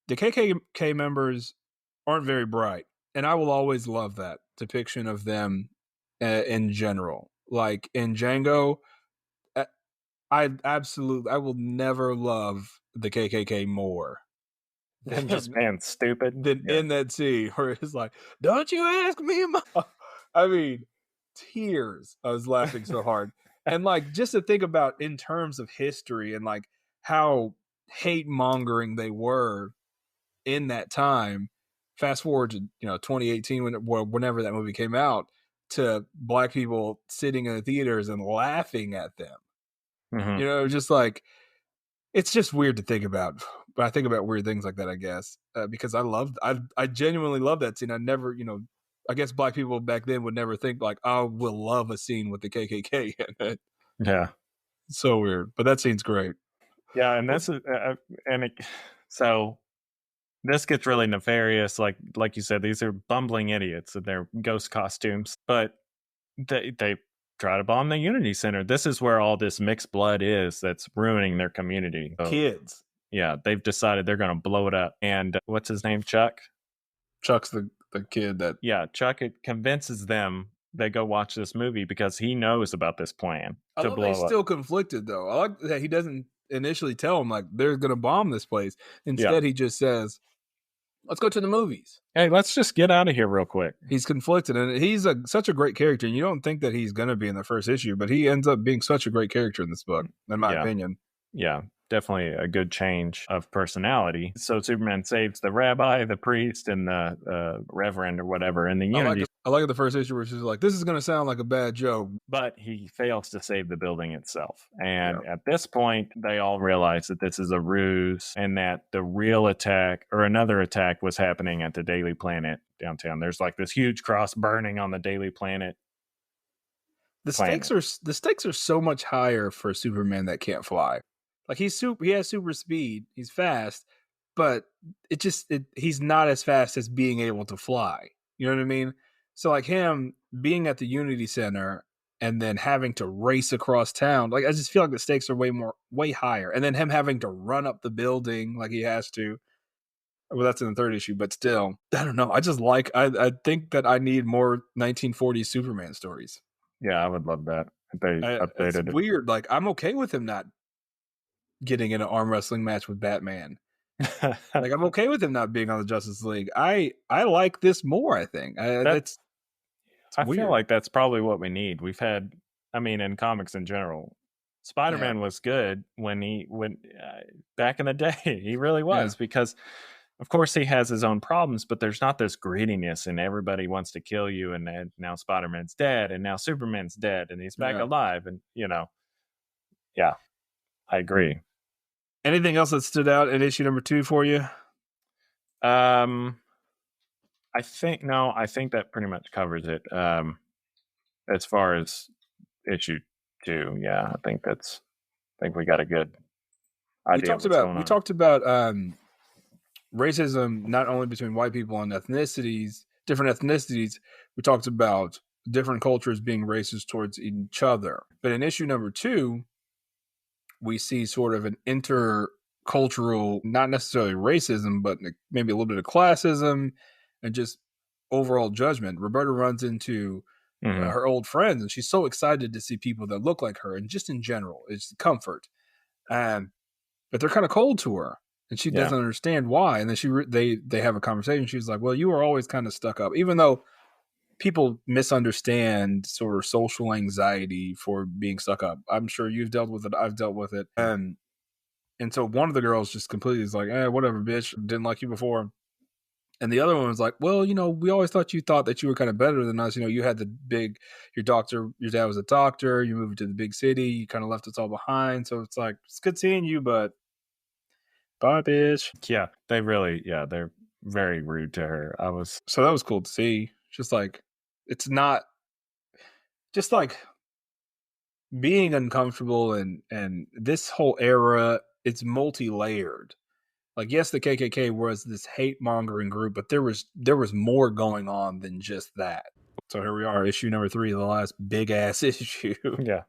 the KKK members aren't very bright. And I will always love that depiction of them in general. Like in Django, I will never love the KKK more than just being stupid. Than in that scene where it's like, "Don't you ask me?" I mean, tears. I was laughing so hard, and like just to think about in terms of history and like how hate mongering they were in that time. Fast forward to 2018 whenever that movie came out, to black people sitting in the theaters and laughing at them. Just like, it's just weird to think about. But I think about weird things like that, I guess, because I genuinely love that scene. I never, I guess black people back then would never think like, I will love a scene with the KKK in it. Yeah. It's so weird, but that scene's great. Yeah, and that's so this gets really nefarious. Like you said, these are bumbling idiots in their ghost costumes, but they try to bomb the Unity Center. This is where all this mixed blood is that's ruining their community. So, kids. Yeah, they've decided they're going to blow it up. And what's his name? Chuck? Chuck's the kid that... Yeah, Chuck convinces them they go watch this movie because he knows about this plan to blow up. Still conflicted, though. I like that he doesn't initially tell them, like, they're going to bomb this place. Instead, he just says, let's go to the movies. Hey, let's just get out of here real quick. He's conflicted, and he's such a great character. And you don't think that he's going to be in the first issue, but he ends up being such a great character in this book, in my opinion. Yeah, definitely a good change of personality. So Superman saves the rabbi, the priest, and the reverend or whatever in the Unity. I like the first issue where she's like, this is going to sound like a bad joke. But he fails to save the building itself. And at this point, they all realize that this is a ruse and that the real attack or another attack was happening at the Daily Planet downtown. There's like this huge cross burning on the Daily Planet. The stakes are so much higher for Superman that can't fly. Like he has super speed, he's fast, but he's not as fast as being able to fly. You know what I mean? So like him being at the Unity Center and then having to race across town, like I just feel like the stakes are way higher. And then him having to run up the building like he has to. Well, that's in the third issue, but still, I don't know. I think that I need more 1940s Superman stories. Yeah, I would love that. They updated it. It's weird. Like I'm okay with him not getting in an arm wrestling match with Batman. Like I'm okay with him not being on the Justice League. I like this more. I think I feel like that's probably what we need. We've had, in comics in general, Spider-Man was good when back in the day. He really was because, of course, he has his own problems, but there's not this grittiness and everybody wants to kill you. And now Spider-Man's dead, and now Superman's dead, and he's back alive, and I agree. Anything else that stood out in issue number 2 for you? I think that pretty much covers it. As far as issue 2, I think we got a good idea. We talked about racism not only between white people and different ethnicities. We talked about different cultures being racist towards each other. But in issue number 2, we see sort of an intercultural, not necessarily racism, but maybe a little bit of classism and just overall judgment. Roberta runs into her old friends, and she's so excited to see people that look like her, and just in general, it's comfort. But they're kind of cold to her, and she doesn't understand why. And then they have a conversation. She's like, "Well, you were always kind of stuck up, even though people misunderstand sort of social anxiety for being stuck up. I'm sure you've dealt with it. I've dealt with it. And so one of the girls just completely is like, whatever, bitch. Didn't like you before. And the other one was like, well, we always thought that you were kind of better than us. You had your dad was a doctor. You moved to the big city. You kind of left us all behind. So it's like, it's good seeing you, but bye, bitch. Yeah, they're very rude to her. So that was cool to see. Just like, it's not just like being uncomfortable and this whole era, it's multi-layered. Like, yes, the KKK was this hate-mongering group, but there was more going on than just that. So here we are, issue number 3, the last big-ass issue. Yeah.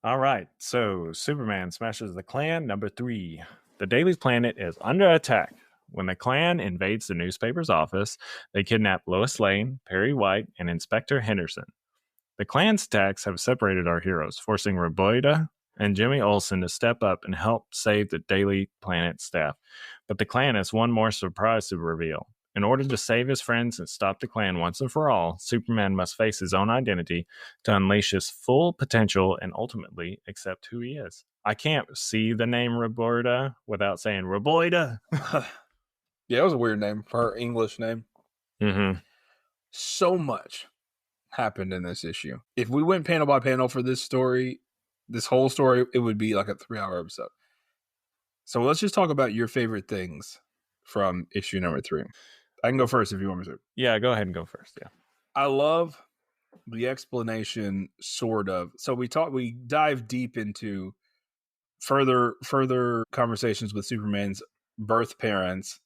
All right, so Superman Smashes the Klan, number 3. The Daily Planet is under attack. When the Klan invades the newspaper's office, they kidnap Lois Lane, Perry White, and Inspector Henderson. The Klan's attacks have separated our heroes, forcing Roboida and Jimmy Olsen to step up and help save the Daily Planet staff. But the Klan has one more surprise to reveal. In order to save his friends and stop the Klan once and for all, Superman must face his own identity to unleash his full potential and ultimately accept who he is. I can't see the name Roboida without saying Roboida. Yeah, it was a weird name for her English name. Mm-hmm. So much happened in this issue. If we went panel by panel for this whole story, it would be like a 3-hour episode. So let's just talk about your favorite things from issue number 3. I can go first if you want me to. Yeah, go ahead and go first. Yeah. I love the explanation, sort of. So we dive deep into further conversations with Superman's birth parents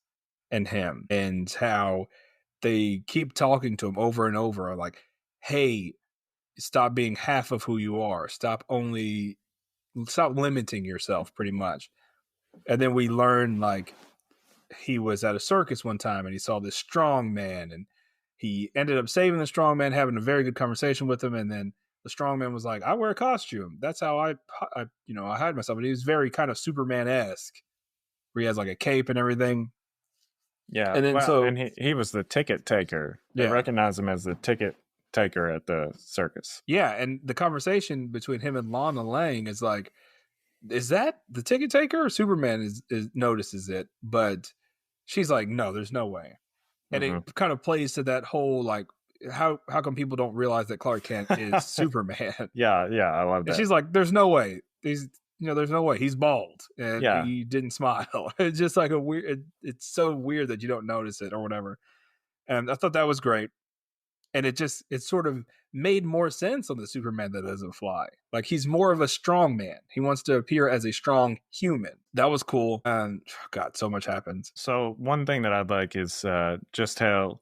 and him, and how they keep talking to him over and over, like, hey, stop being half of who you are. Stop limiting yourself, pretty much. And then we learn, like, he was at a circus one time and he saw this strong man, and he ended up saving the strong man, having a very good conversation with him. And then the strong man was like, I wear a costume. That's how I hide myself. And he was very kind of Superman-esque, where he has like a cape and everything. Yeah. And then he was the ticket taker. They recognize him as the ticket taker at the circus. Yeah. And the conversation between him and Lana Lang is like, is that the ticket taker? Or Superman is notices it, but she's like, no, there's no way. And it kind of plays to that whole, like, how come people don't realize that Clark Kent is Superman? Yeah, I love that. And she's like, there's no way. There's no way. He's bald and he didn't smile. It's just like it's so weird that you don't notice it or whatever. And I thought that was great. And it sort of made more sense on the Superman that doesn't fly. Like, he's more of a strong man. He wants to appear as a strong human. That was cool. And God, so much happens. So one thing that I'd like is just how...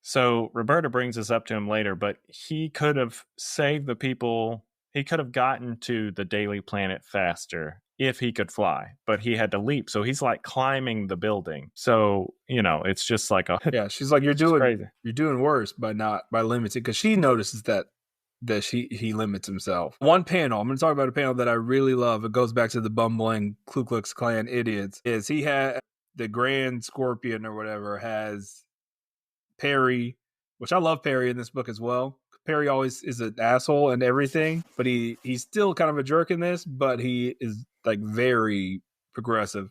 So Roberta brings this up to him later, but he could have saved the people. He could have gotten to the Daily Planet faster if he could fly, but he had to leap. So he's like climbing the building. So, it's just like she's like, you're doing worse by limiting, because she notices that he limits himself. One panel, I'm going to talk about a panel that I really love. It goes back to the bumbling Ku Klux Klan idiots. Is he had the Grand Scorpion or whatever has Perry, which I love Perry in this book as well. Perry always is an asshole and everything, but he's still kind of a jerk in this, but he is like very progressive.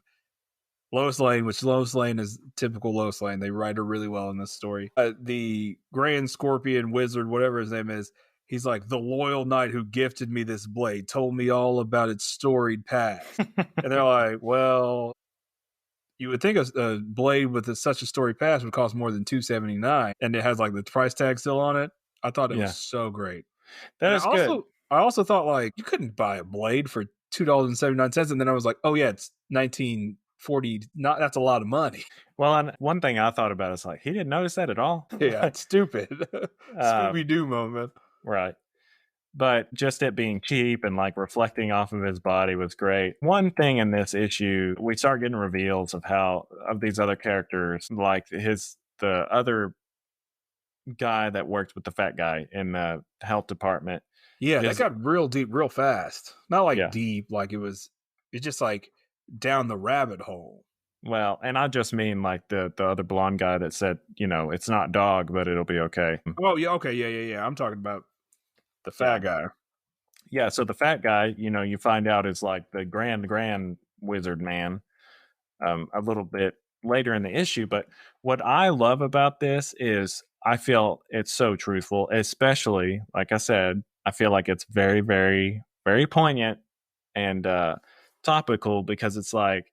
Lois Lane, which Lois Lane is typical Lois Lane. They write her really well in this story. The Grand Scorpion Wizard, whatever his name is, he's like, the loyal knight who gifted me this blade told me all about its storied past. And they're like, well, you would think a blade with such a storied past would cost more than $279, and it has like the price tag still on it. I thought it was so great. That is good. I also thought, like, you couldn't buy a blade for $2.79, and then I was like, oh yeah, it's 1940. That's a lot of money. Well, and one thing I thought about is like, he didn't notice that at all. Yeah, it's stupid. Scooby-Doo moment. Right. But just it being cheap and like reflecting off of his body was great. One thing in this issue, we start getting reveals of these other characters, like the other guy that worked with the fat guy in the health department. Yeah, that got real deep real fast. Not like deep, like it's just like down the rabbit hole. Well, and I just mean like the other blonde guy that said, it's not dog, but it'll be okay. Oh yeah, okay, yeah. I'm talking about the fat guy. Yeah, so the fat guy, you find out is like the grand wizard man a little bit later in the issue. But what I love about this is I feel it's so truthful, especially, like I said, I feel like it's very, very, very poignant and topical because it's like,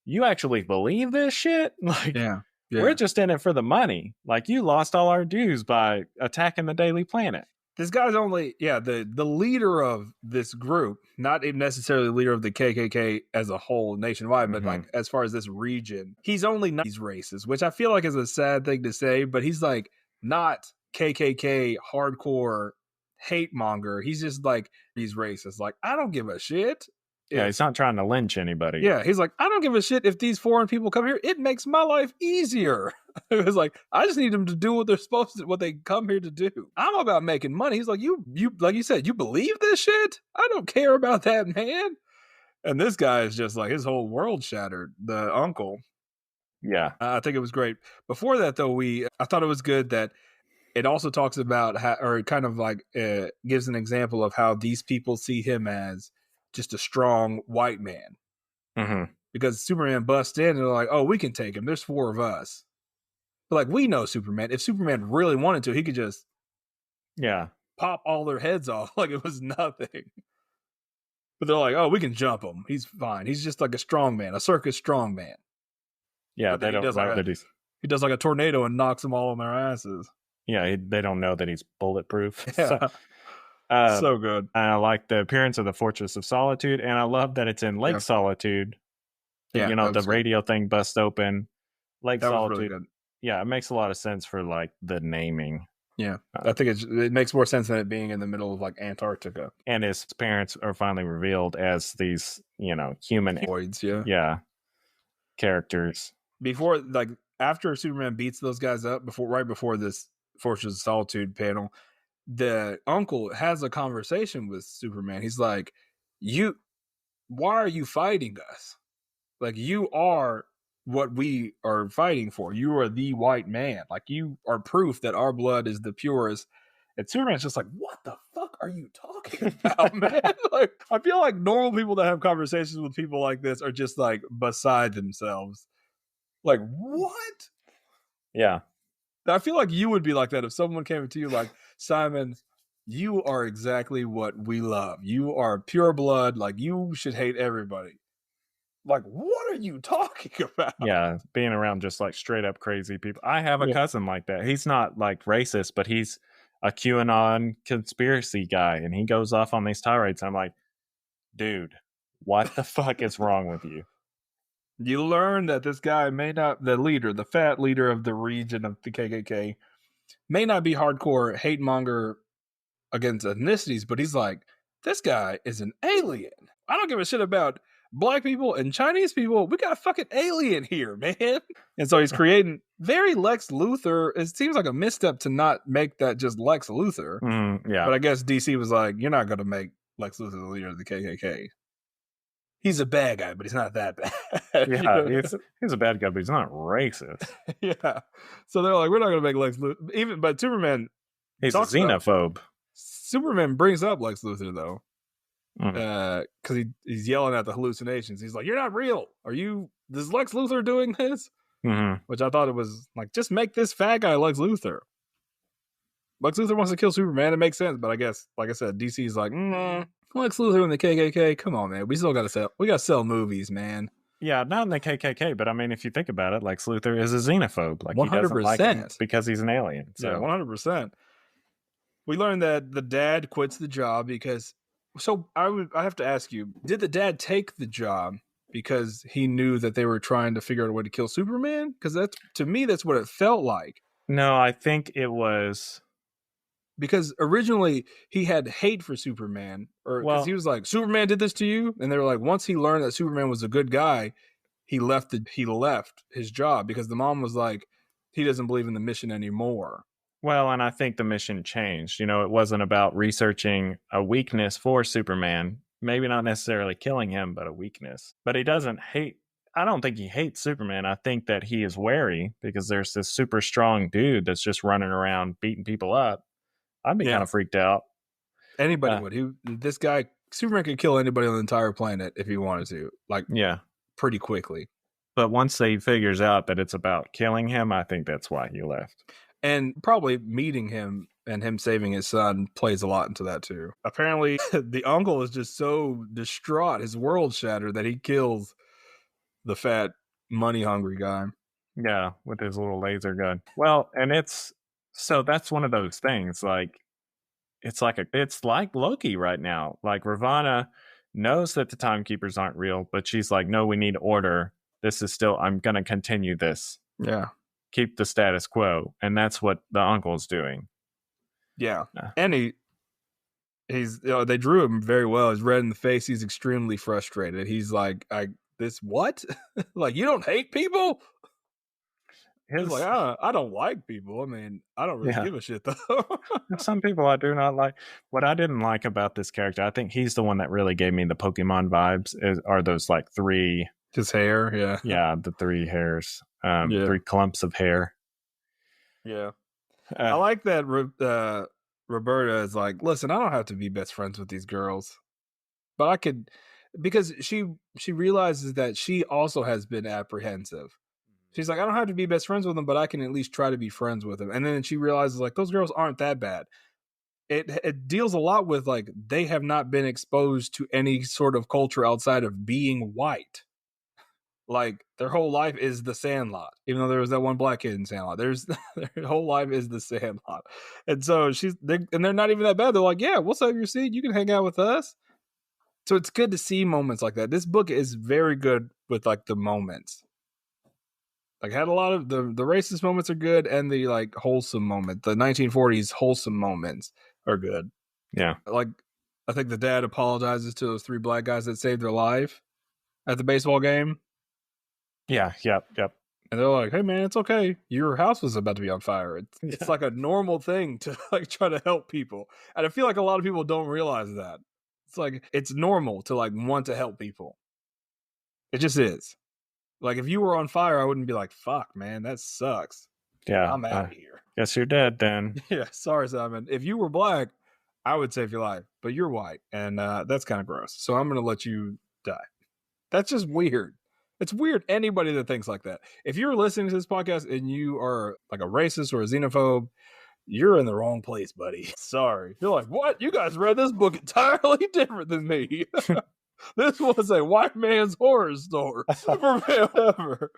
you actually believe this shit? Like, Yeah. we're just in it for the money. Like, you lost all our dues by attacking the Daily Planet. This guy's only the leader of this group, not even necessarily the leader of the KKK as a whole nationwide, but like as far as this region, he's only not these races, which I feel like is a sad thing to say, but he's like not KKK hardcore hate monger. He's just like these races. Like, I don't give a shit. Yeah, he's not trying to lynch anybody. Yeah, he's like, I don't give a shit if these foreign people come here. It makes my life easier. It was like, I just need them to do what they're supposed to, what they come here to do. I'm about making money. He's like, you like you said, you believe this shit? I don't care about that, man. And this guy is just like, his whole world shattered. The uncle. Yeah. I think it was great. Before that, though, I thought it was good that it also talks about how, or it kind of like gives an example of how these people see him as just a strong white man. Mm-hmm. Because Superman busts in and they're like, oh, we can take him. There's 4 of us. But like, we know Superman. If Superman really wanted to, he could just pop all their heads off like it was nothing. But they're like, oh, we can jump him. He's fine. He's just like a strong man, a circus strong man. Yeah, they don't know that he's... He does like a tornado and knocks them all on their asses. Yeah, they don't know that he's bulletproof. Yeah. So good. And I like the appearance of the Fortress of Solitude, and I love that it's in Lake Solitude. Yeah, the radio thing busts open. Lake Solitude. Was really good. Yeah, it makes a lot of sense for like the naming. Yeah, I think it makes more sense than it being in the middle of like Antarctica. And his parents are finally revealed as these, humanoids. Yeah, characters. Before, like, after Superman beats those guys up, right before this Fortress of Solitude panel, the uncle has a conversation with Superman. He's like, why are you fighting us? Like, you are what we are fighting for. You are the white man. Like, you are proof that our blood is the purest. And Superman's just like, what the fuck are you talking about, man? Like, I feel like normal people that have conversations with people like this are just like beside themselves. Like, what? Yeah. I feel like you would be like that if someone came to you like, Simon, you are exactly what we love. You are pure blood. Like, you should hate everybody. Like, what are you talking about? Yeah, being around just like straight up crazy people. I have a cousin like that. He's not like racist, but he's a QAnon conspiracy guy, and he goes off on these tirades. I'm like, dude, what the fuck is wrong with you? You learn that this guy the fat leader of the region of the KKK, may not be hardcore hate monger against ethnicities, but he's like, this guy is an alien. I don't give a shit about Black people and Chinese people. We got a fucking alien here, man. And so he's creating very Lex Luthor. It seems like a misstep to not make that just Lex Luthor. Yeah. But I guess DC was like, you're not going to make Lex Luthor the leader of the KKK. He's a bad guy, but he's not that bad. Yeah, he's a bad guy, but he's not racist. Yeah. So they're like, we're not going to make Lex Luthor. But Superman... He's a xenophobe. Superman brings up Lex Luthor, though. Because he's yelling at the hallucinations. He's like, you're not real. Is Lex Luthor doing this? Which I thought it was like, just make this fat guy Lex Luthor. Lex Luthor wants to kill Superman. It makes sense. But I guess, like I said, DC's like, Lex Luthor and the KKK. Come on, man. We still got to sell. We got to sell movies, man. Yeah, not in the KKK, but I mean, if you think about it, Lex Luthor is a xenophobe. Like, 100%. He doesn't like him because he's an alien. So. Yeah, 100%. We learned that the dad quits the job because... So I have to ask you, did the dad take the job because he knew that they were trying to figure out a way to kill Superman? Because to me, that's what it felt like. No, I think it was... Because originally he had hate for Superman, because he was like, Superman did this to you? And they were like, once he learned that Superman was a good guy, he left his job because the mom was like, he doesn't believe in the mission anymore. Well, and I think the mission changed. It wasn't about researching a weakness for Superman. Maybe not necessarily killing him, but a weakness. But he doesn't hate. I don't think he hates Superman. I think that he is wary because there's this super strong dude that's just running around beating people up. I'd be Yeah. kind of freaked out. Anybody would. This guy, Superman, could kill anybody on the entire planet if he wanted to, like, Yeah. pretty quickly. But once he figures out that it's about killing him, I think that's why he left. And probably meeting him and him saving his son plays a lot into that too. Apparently, the uncle is just so distraught, his world shattered, that he kills the fat, money-hungry guy. Yeah, with his little laser gun. Well, and that's one of those things. Like, it's like Loki right now. Like, Ravonna knows that the timekeepers aren't real, but she's like, no, we need order. I'm going to continue this. Yeah. Keep the status quo. And that's what the uncle's doing. Yeah. And he's they drew him very well. He's red in the face. He's extremely frustrated. He's like, what? Like, you don't hate people? He's like, I don't like people. I mean, I don't really give a shit though. Some people I do not like. What I didn't like about this character, I think he's the one that really gave me the Pokemon vibes, are those like three. His hair, yeah. Yeah, the three hairs. 3 clumps of hair. Yeah. I like that Roberta is like, listen, I don't have to be best friends with these girls, but I could, because she realizes that she also has been apprehensive. She's like, I don't have to be best friends with them, but I can at least try to be friends with them. And then she realizes, like, those girls aren't that bad. It deals a lot with, like, they have not been exposed to any sort of culture outside of being white. Like, their whole life is the Sandlot, even though there was that one black kid in Sandlot. Their whole life is the Sandlot. And so they're not even that bad. They're like, yeah, we'll save your seat. You can hang out with us. So it's good to see moments like that. This book is very good with, like, the moments. Like, had a lot of the racist moments are good, and the, like, wholesome moment, the 1940s wholesome moments are good. Yeah. Like, I think the dad apologizes to those 3 black guys that saved their life at the baseball game. Yeah, yep. And they're like, hey man, it's okay. Your house was about to be on fire. It's like a normal thing to, like, try to help people. And I feel like a lot of people don't realize that. It's like, it's normal to, like, want to help people. It just is. Like, if you were on fire, I wouldn't be like, fuck, man, that sucks. Yeah. I'm out of here. Guess you're dead then. Yeah, sorry, Simon. If you were black, I would save your life. But you're white, and that's kind of gross. So I'm going to let you die. That's just weird. It's weird, anybody that thinks like that. If you're listening to this podcast and you are, like, a racist or a xenophobe, you're in the wrong place, buddy. Sorry. You're like, what? You guys read this book entirely different than me. This was a white man's horror story. Superman ever.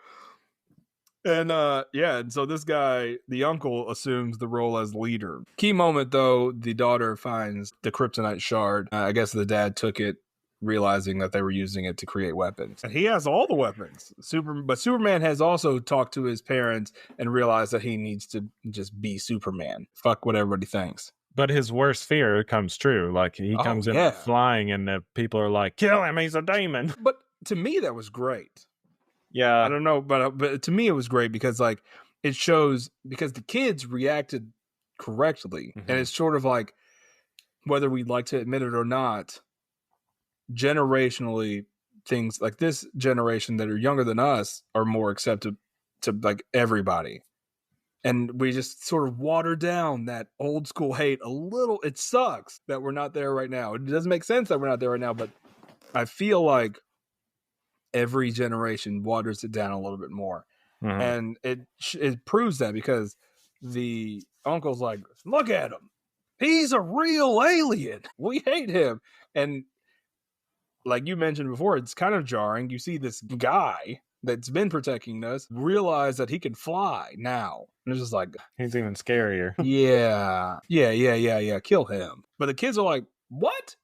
And and so this guy, the uncle, assumes the role as leader. Key moment, though, the daughter finds the kryptonite shard. I guess the dad took it, realizing that they were using it to create weapons. And he has all the weapons. But Superman has also talked to his parents and realized that he needs to just be Superman. Fuck what everybody thinks. But his worst fear comes true. Like, he comes in flying, and the people are like, kill him, he's a demon. But to me, that was great. Yeah. I don't know, but to me, it was great because, like, it shows, because the kids reacted correctly. Mm-hmm. And it's sort of like, whether we'd like to admit it or not, generationally, things like this generation that are younger than us are more accepted to, like, everybody. And we just sort of water down that old school hate a little. It sucks that we're not there right now. It doesn't make sense that we're not there right now, but I feel like every generation waters it down a little bit more. Mm-hmm. And it proves that, because the uncle's like, look at him. He's a real alien. We hate him. And like you mentioned before, it's kind of jarring. You see this guy that's been protecting us realize that he can fly now. And it's just like, he's even scarier. Yeah. Kill him. But the kids are like, what?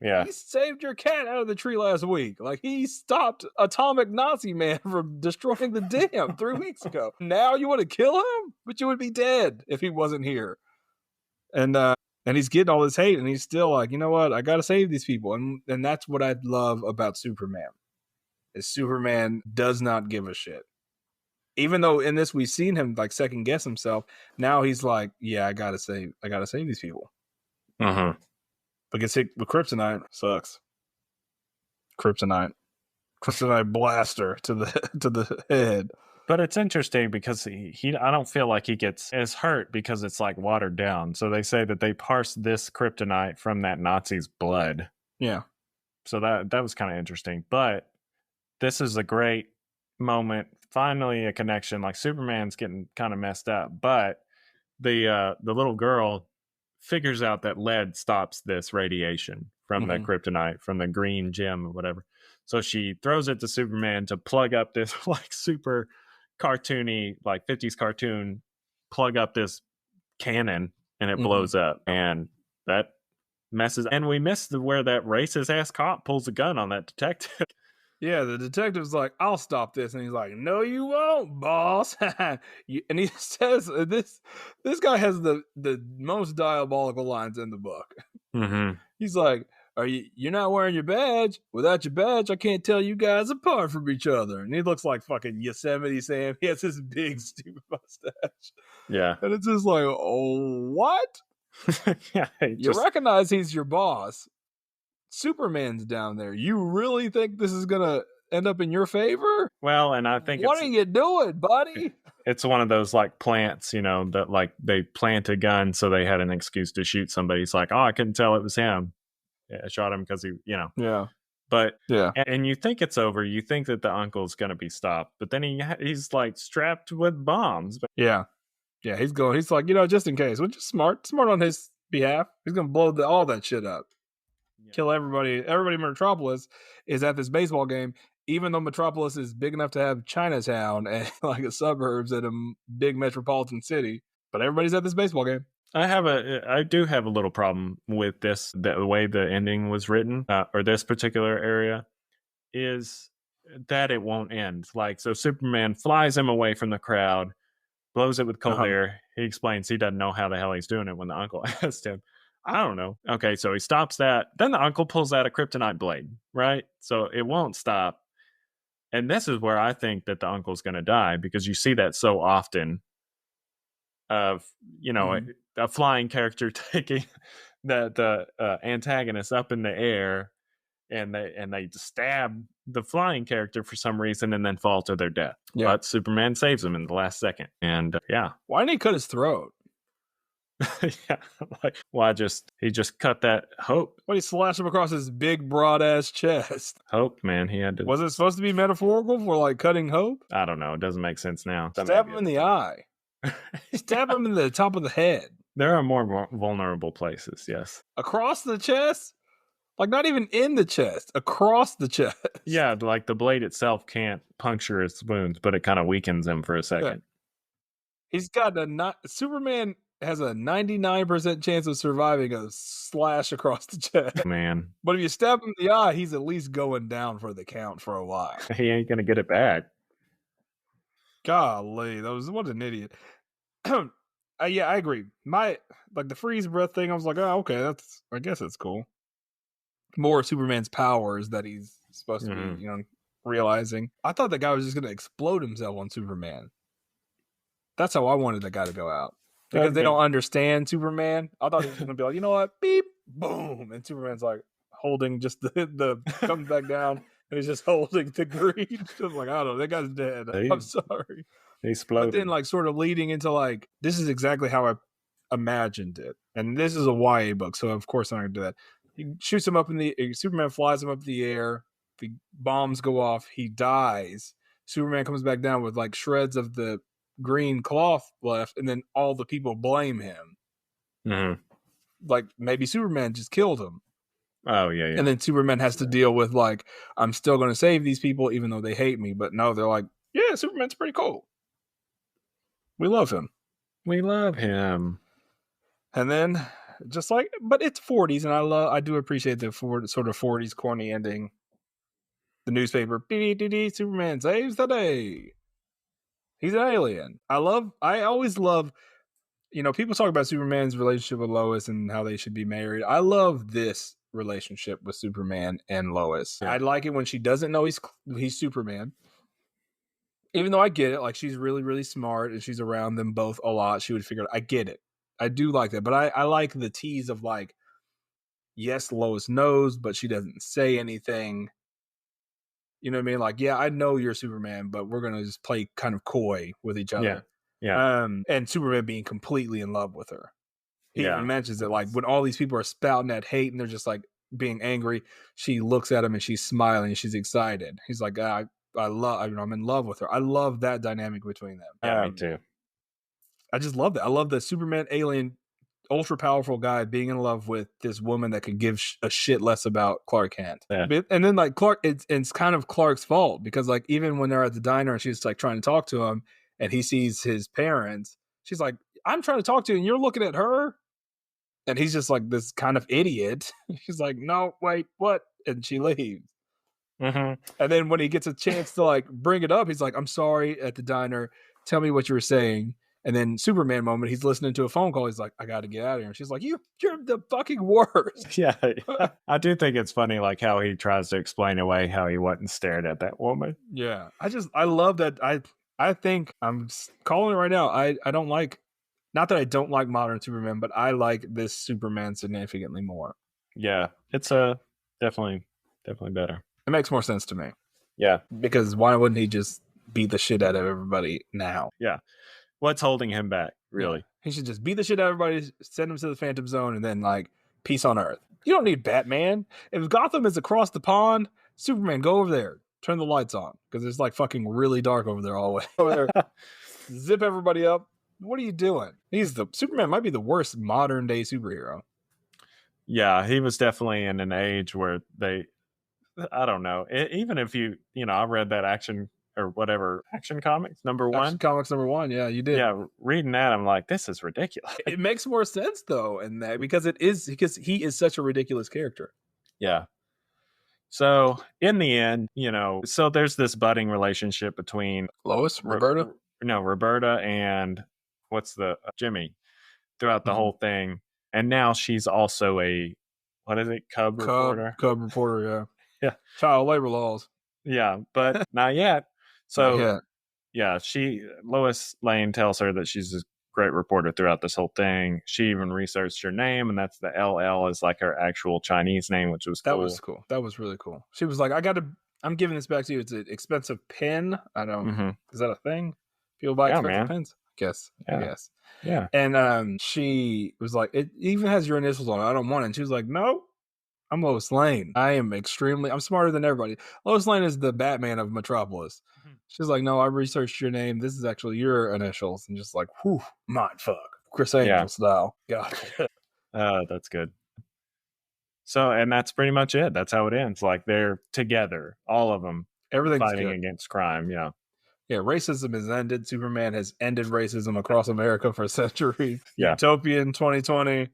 Yeah. He saved your cat out of the tree last week. Like, he stopped Atomic Nazi Man from destroying the dam 3 weeks ago. Now you want to kill him? But you would be dead if he wasn't here. And he's getting all this hate, and he's still like, you know what? I got to save these people. And that's what I love about Superman. Is Superman does not give a shit. Even though in this we've seen him, like, second guess himself, now he's like, yeah, I gotta save these people. Uh-huh. But gets hit with kryptonite, sucks. Kryptonite. kryptonite blaster to the head. But it's interesting because he I don't feel like he gets as hurt because it's like watered down. So they say that they parsed this kryptonite from that Nazi's blood. Yeah. So that was kind of interesting. But this is a great moment. Finally, a connection. Like Superman's getting kind of messed up, but the little girl figures out that lead stops this radiation from the kryptonite, from the green gem or whatever. So she throws it to Superman to plug up this like super cartoony, like 50s cartoon, plug up this cannon, and it blows up. And that messes. And we missed where that racist ass cop pulls a gun on that detective. Yeah, the detective's like, I'll stop this. And he's like, no, you won't, boss. And he says, this guy has the most diabolical lines in the book. He's like, you're not wearing your badge? Without your badge, I can't tell you guys apart from each other. And he looks like fucking Yosemite Sam. He has this big, stupid mustache. Yeah. And it's just like, oh, what? Yeah, you recognize he's your boss. Superman's down there. You really think this is gonna end up in your favor? Well, and I think what are you doing, buddy? It's one of those like plants, that like they plant a gun so they had an excuse to shoot somebody. It's like, oh, I couldn't tell it was him. Yeah, I shot him because he, Yeah. But yeah, and you think it's over. You think that the uncle's gonna be stopped, but then he's like strapped with bombs. Yeah. He's going. He's like, just in case, which is smart on his behalf. He's gonna blow all that shit up. Kill everybody. Everybody in Metropolis is at this baseball game, even though Metropolis is big enough to have Chinatown and like the suburbs at a big metropolitan city. But everybody's at this baseball game. I do have a little problem with this, the way the ending was written, or this particular area, is that it won't end. Like, so Superman flies him away from the crowd, blows it with cold air. He explains he doesn't know how the hell he's doing it when the uncle asked him. I don't know. Okay, so he stops that. Then the uncle pulls out a kryptonite blade, right? So it won't stop. And this is where I think that the uncle's going to die, because you see that so often of, a flying character taking the antagonist up in the air, and they stab the flying character for some reason and then fall to their death. Yeah. But Superman saves him in the last second. And why didn't he cut his throat? Yeah, like, why he just cut that Hope. Why he slashed him across his big broad ass chest? Hope, man, he had to. Was it supposed to be metaphorical for like cutting Hope? I don't know. It doesn't make sense now. Stab him in the eye. Stab him in the top of the head. There are more vulnerable places. Yes, across the chest. Like, not even in the chest, across the chest. Yeah, like the blade itself can't puncture his wounds, but it kind of weakens him for a second. Yeah. He's got Superman has a 99% chance of surviving a slash across the chest. Man. But if you stab him in the eye, he's at least going down for the count for a while. He ain't going to get it back. Golly, what an idiot. Yeah, I agree. The freeze breath thing, I was like, oh, okay, I guess that's cool. More Superman's powers that he's supposed to be, realizing. I thought that guy was just going to explode himself on Superman. That's how I wanted that guy to go out. Because they don't understand Superman. I thought he was going to be like, you know what? Beep, boom. And Superman's like holding just the comes back down, and he's just holding the green. Just like, I don't know, that guy's dead. I'm sorry. He exploded. But then like sort of leading into like, this is exactly how I imagined it. And this is a YA book, so of course I'm not going to do that. He shoots him up Superman flies him up in the air. The bombs go off. He dies. Superman comes back down with like shreds of the green cloth left, and then all the people blame him. Mm-hmm. Like maybe Superman just killed him. Oh yeah. And then Superman has to deal with like, I'm still going to save these people even though they hate me. But no, they're like, yeah, Superman's pretty cool. We love him. And then just like, but it's 40s, and I do appreciate the sort of 40s corny ending. The newspaper, Superman saves the day. He's an alien. I always love, people talk about Superman's relationship with Lois and how they should be married. I love this relationship with Superman and Lois. Yeah. I like it when she doesn't know he's Superman. Even though I get it, like she's really, really smart and she's around them both a lot. She would figure it out. I get it. I do like that. But I like the tease of like, yes, Lois knows, but she doesn't say anything. You know what I mean? Like, yeah, I know you're Superman, but we're gonna just play kind of coy with each other. Yeah. And Superman being completely in love with her. He Yeah. even mentions that, like, when all these people are spouting that hate and they're just like being angry, she looks at him and she's smiling and she's excited. He's like, I'm in love with her. I love that dynamic between them. Yeah, me too. I just love that. I love the Superman alien, ultra powerful guy being in love with this woman that could give a shit less about Clark Kent. Yeah. And then like Clark, it's kind of Clark's fault because like even when they're at the diner and she's like trying to talk to him and he sees his parents, she's like, I'm trying to talk to you and you're looking at her. And he's just like this kind of idiot. She's like, no, wait, what? And she leaves. Mm-hmm. And then when he gets a chance to like bring it up, he's like, I'm sorry at the diner. Tell me what you were saying. And then Superman moment, he's listening to a phone call. He's like, I got to get out of here. And she's like, you're the fucking worst. Yeah. I do think it's funny, like how he tries to explain away how he wasn't stared at that woman. Yeah. I love that. I think I'm calling it right now. I don't like, not that I don't like modern Superman, but I like this Superman significantly more. Yeah. It's definitely better. It makes more sense to me. Yeah. Because why wouldn't he just beat the shit out of everybody now? Yeah. What's holding him back, really? Yeah. He should just beat the shit out of everybody, send him to the Phantom Zone, and then, like, peace on Earth. You don't need Batman. If Gotham is across the pond, Superman, go over there. Turn the lights on. Because it's, like, fucking really dark over there all the way. Over there. Zip everybody up. What are you doing? Superman might be the worst modern day superhero. Yeah, he was definitely in an age where I don't know. Even if I read that Action Comics #1. Action Comics #1, yeah, you did. Yeah, reading that, I'm like, this is ridiculous. It makes more sense though, in that because he is such a ridiculous character. Yeah. So in the end, so there's this budding relationship between Lois, Roberta, Roberta and Jimmy throughout the whole thing, and now she's also a cub reporter. Cub reporter, yeah. Yeah. Child labor laws. Yeah, but not yet. So Not yet. Yeah, Lois Lane tells her that she's a great reporter throughout this whole thing. She even researched her name, and that's the LL is like her actual Chinese name, which was cool. That was cool. That was really cool. She was like, I'm giving this back to you. It's an expensive pen. I don't is that a thing? People buy expensive pens? I guess. Yeah. And she was like, it even has your initials on it. I don't want it. And she was like, no, I'm Lois Lane. I'm smarter than everybody. Lois Lane is the Batman of Metropolis. She's like, no, I researched your name. This is actually your initials. And just like, whew, mind fuck. Chris Angel style. God. That's good. So, and that's pretty much it. That's how it ends. Like they're together, all of them, everything's fighting good. Against crime. Yeah. Yeah, racism has ended. Superman has ended racism across America for centuries. Yeah. Utopian 2020.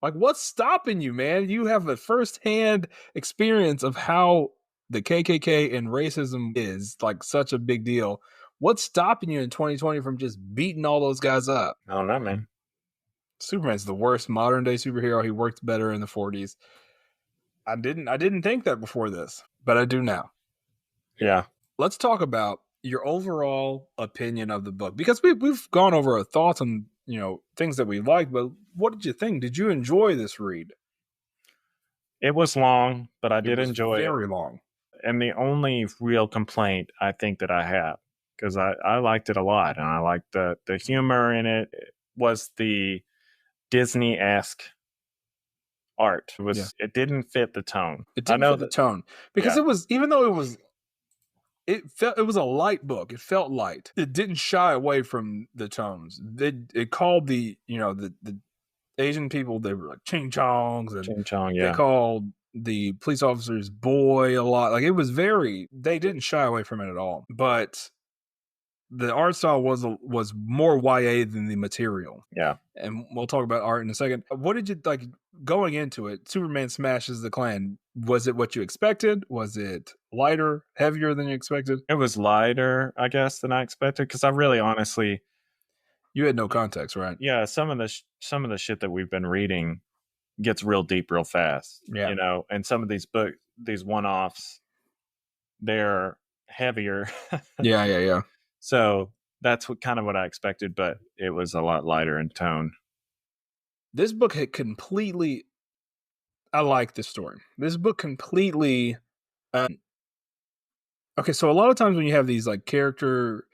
Like, what's stopping you, man? You have a first-hand experience of how the KKK and racism is like such a big deal. What's stopping you in 2020 from just beating all those guys up? I don't know, man. Superman's the worst modern-day superhero. He worked better in the 40s. I didn't think that before this, but I do now. Yeah. Let's talk about your overall opinion of the book, because we've gone over our thoughts on things that we liked, but what did you think? Did you enjoy this read? It was long, but I did enjoy it. Very long. And the only real complaint I think that I have, because I liked it a lot, and I liked the humor in it, was the Disney-esque art. It didn't fit the tone. It didn't fit the tone because it was, even though it was a light book. It felt light. It didn't shy away from the tones. It called the Asian people, they were like ching chongs, and Ching chong, yeah. They called the police officers boy a lot. Like, it was they didn't shy away from it at all. But the art style was more YA than the material. Yeah. And we'll talk about art in a second. What did you like going into it? Superman Smashes the Klan. Was it what you expected? Was it lighter, heavier than you expected? It was lighter, I guess, than I expected, because I really honestly, you had no context, right? Yeah, some of the shit that we've been reading gets real deep real fast. Yeah. And some of these one-offs, they're heavier. Yeah. So that's what I expected, but it was a lot lighter in tone. This book had completely, I like this story. This book completely Okay, so a lot of times when you have these like character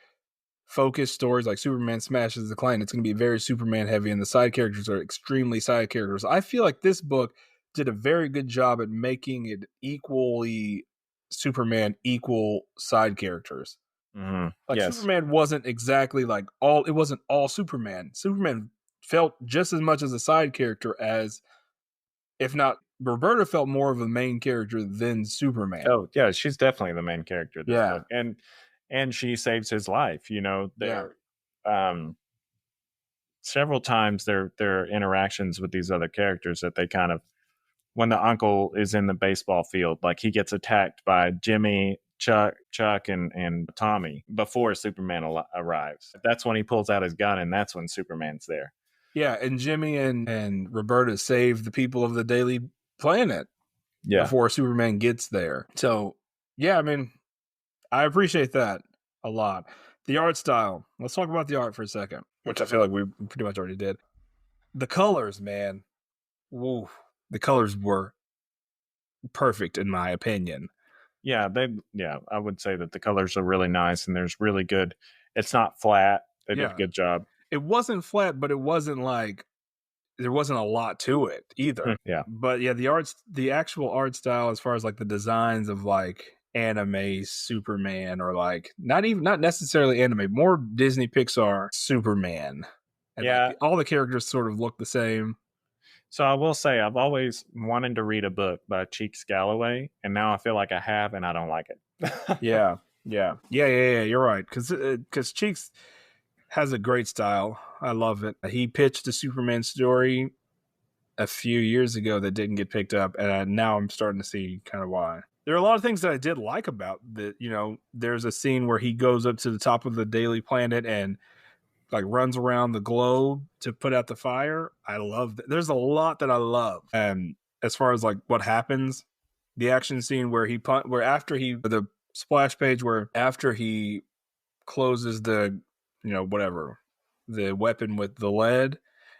focused stories like Superman Smashes the Klan, it's going to be very Superman heavy, and the side characters are extremely side characters. I feel like this book did a very good job at making it equally Superman, equal side characters. Like Yes. Superman wasn't exactly like all. It wasn't all Superman. Superman felt just as much as a side character as, if not, Roberta felt more of a main character than Superman. Oh yeah, she's definitely the main character of this Yeah. book, and she saves his life. You know, Yeah. Several times there are interactions with these other characters that they kind of, when the uncle is in the baseball field, like he gets attacked by Jimmy, Chuck, and Tommy before Superman arrives. That's when he pulls out his gun, and that's when Superman's there. Yeah, and Jimmy and Roberta save the people of the Daily Planet before Superman gets there. So, yeah, I mean, I appreciate that a lot. The art style. Let's talk about the art for a second, which I feel like we pretty much already did. The colors, man. Woo. The colors were perfect in my opinion. Yeah, I would say that the colors are really nice, and there's really good. It's not flat. They did a good job. It wasn't flat, but it wasn't like there wasn't a lot to it either. Yeah. But yeah, the actual art style, as far as like the designs of like anime Superman, or like not necessarily anime, more Disney Pixar Superman. And like, all the characters sort of look the same. So I will say, I've always wanted to read a book by Cheeks Galloway, and now I feel like I have, and I don't like it. Yeah. You're right, because Cheeks has a great style. I love it. He pitched a Superman story a few years ago that didn't get picked up, and now I'm starting to see kind of why. There are a lot of things that I did like about that. You know, there's a scene where he goes up to the top of the Daily Planet and like runs around the globe to put out the fire. I love that. There's a lot that I love. And as far as like what happens, the action scene where the splash page where after he closes the, the weapon with the lead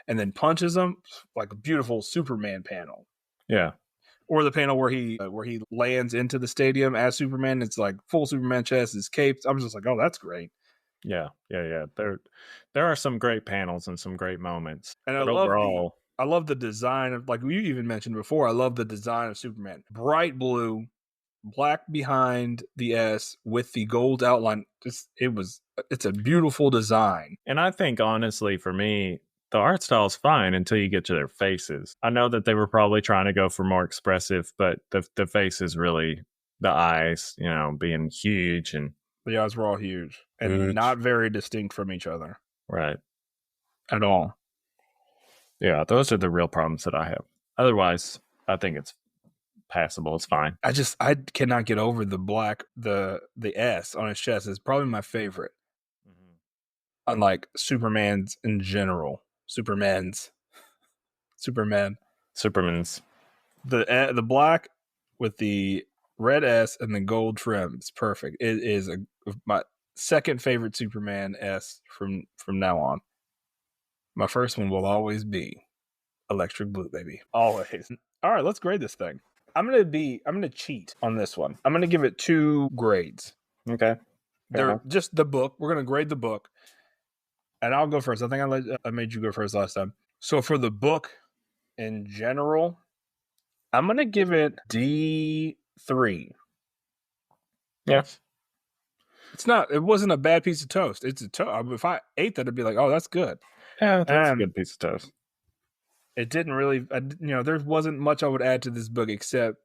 and then punches him, like a beautiful Superman panel. Yeah. Or the panel where he lands into the stadium as Superman. It's like full Superman chest, his cape. I'm just like, oh, that's great. Yeah. There are some great panels and some great moments. And I love the design of, like you even mentioned before, I love the design of Superman. Bright blue, black behind the S with the gold outline. It's a beautiful design. And I think, honestly, for me, the art style is fine until you get to their faces. I know that they were probably trying to go for more expressive, but the faces really, the eyes, being huge, and the eyes were all huge and not very distinct from each other. Right. At all. Yeah, those are the real problems that I have. Otherwise, I think it's passable. It's fine. I cannot get over the black, the S on his chest is probably my favorite. Mm-hmm. Unlike Superman's in general. Superman's. The black with the red S and the gold trim is perfect. It is my second favorite Superman S from now on. My first one will always be electric blue, baby. Always. All right, let's grade this thing. I'm gonna cheat on this one. I'm gonna give it 2 grades. Okay. They're just the book. We're gonna grade the book, and I'll go first. I think I made you go first last time. So for the book in general, I'm gonna give it D3. Yes. It wasn't a bad piece of toast. It's a toast. If I ate that, I'd be like, oh, that's good. Yeah, that's a good piece of toast. It didn't really, there wasn't much I would add to this book except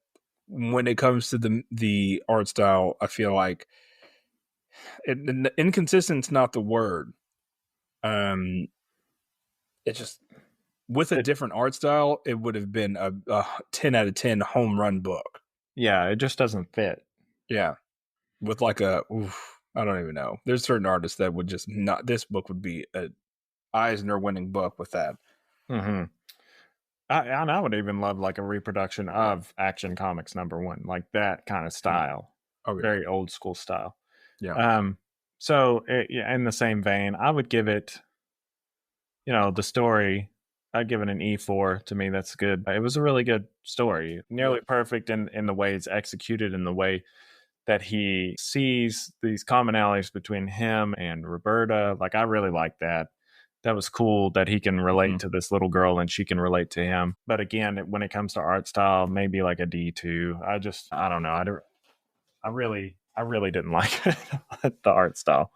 when it comes to the art style. I feel like inconsistent's not the word. It just, with a different art style, it would have been a 10 out of 10 home run book. Yeah, it just doesn't fit. Yeah. With like I don't even know. There's certain artists that would just not, this book would be a Eisner winning book with that. Mm-hmm. I would even love like a reproduction of Action Comics #1, like that kind of style. Okay. Very old school style. Yeah. So in the same vein, I would give it, the story, I'd give it an E4. To me, that's good. It was a really good story. Nearly perfect in the way it's executed, in the way that he sees these commonalities between him and Roberta. Like, I really like that. That was cool that he can relate to this little girl and she can relate to him. But again, when it comes to art style, maybe like a D2. I don't know. I really didn't like it, the art style.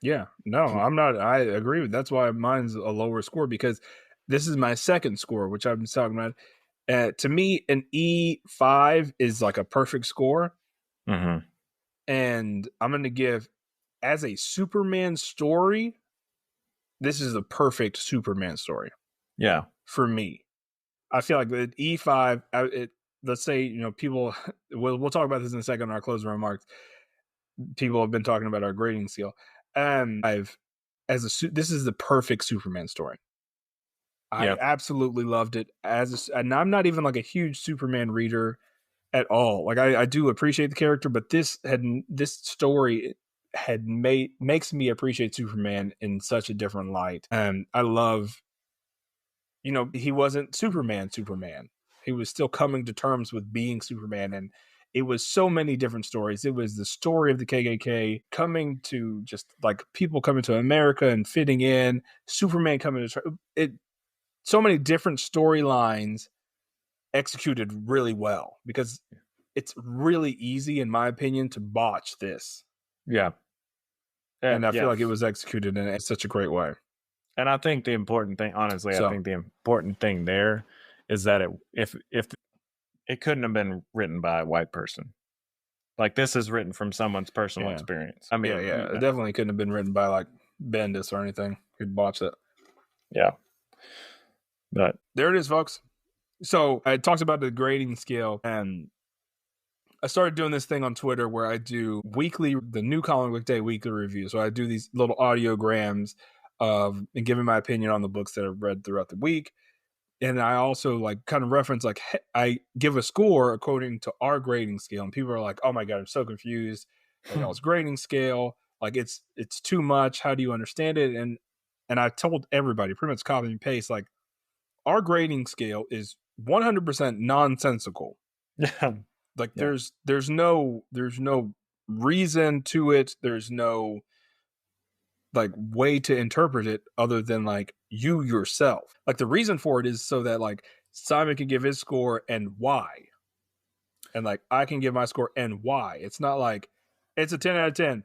Yeah, no, I'm not. I agree with. That's why mine's a lower score, because this is my second score, which I've been talking about. To me, an E5 is like a perfect score, Mm-hmm. and I'm going to give, as a Superman story, this is the perfect Superman story. Yeah, for me. I feel like the E5. Let's say people. We'll talk about this in a second in our closing remarks. People have been talking about our grading scale. This is the perfect Superman story. I absolutely loved it. And I'm not even like a huge Superman reader at all. Like I do appreciate the character, but this story makes me appreciate Superman in such a different light. And I love, he wasn't Superman. He was still coming to terms with being Superman, and it was so many different stories. It was the story of the KKK coming to, just like people coming to America and fitting in, Superman coming to it. So many different storylines executed really well, because it's really easy, in my opinion, to botch this. Yeah. And I feel like it was executed in such a great way. And I think the important thing, honestly, I think the important thing there is that if it couldn't have been written by a white person. Like, this is written from someone's personal experience. I mean, it definitely couldn't have been written by like Bendis or anything. Who'd botch it. Yeah. But there it is, folks. So I talked about the grading scale, and I started doing this thing on Twitter where I do the New Comic Book Day weekly review. So I do these little audiograms and giving my opinion on the books that I've read throughout the week. And I also like kind of reference, like, I give a score according to our grading scale. And people are like, oh my God, I'm so confused. Like, y'all's grading scale, like it's too much. How do you understand it? And I told everybody, pretty much copy and paste, like, our grading scale is 100% nonsensical. Yeah. Like there's no reason to it. There's no like way to interpret it other than like you yourself. Like the reason for it is so that like Simon can give his score and why. And like I can give my score and why. It's not like it's a 10 out of 10.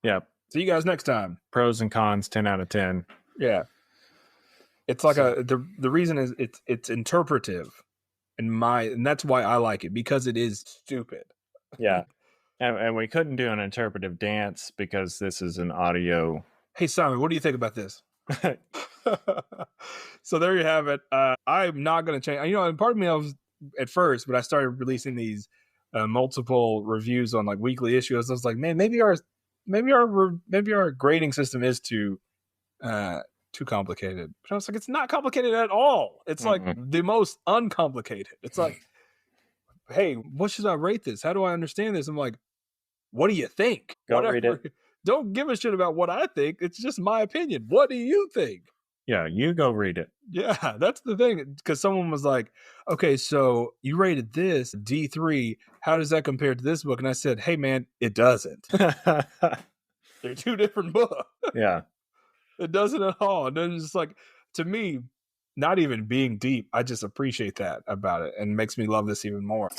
Yeah. See you guys next time. Pros and cons, 10 out of 10. Yeah. It's like the reason is it's interpretive. And that's why I like it, because it is stupid. Yeah. And we couldn't do an interpretive dance because this is an audio. Hey, Simon, what do you think about this? So there you have it. I'm not going to change. Part of me, I was at first, but I started releasing these multiple reviews on like weekly issues. I was like, man, maybe our grading system is too complicated. But I was like, it's not complicated at all. It's like the most uncomplicated. It's like, hey, what should I rate this? How do I understand this? I'm like, what do you think? Go read it. Don't give a shit about what I think. It's just my opinion. What do you think? Yeah, you go read it. Yeah, that's the thing. Because someone was like, okay, so you rated this D3. How does that compare to this book? And I said, hey, man, it doesn't. They're two different books. Yeah. It doesn't at all. And then it's just like, to me, not even being deep, I just appreciate that about it, and makes me love this even more.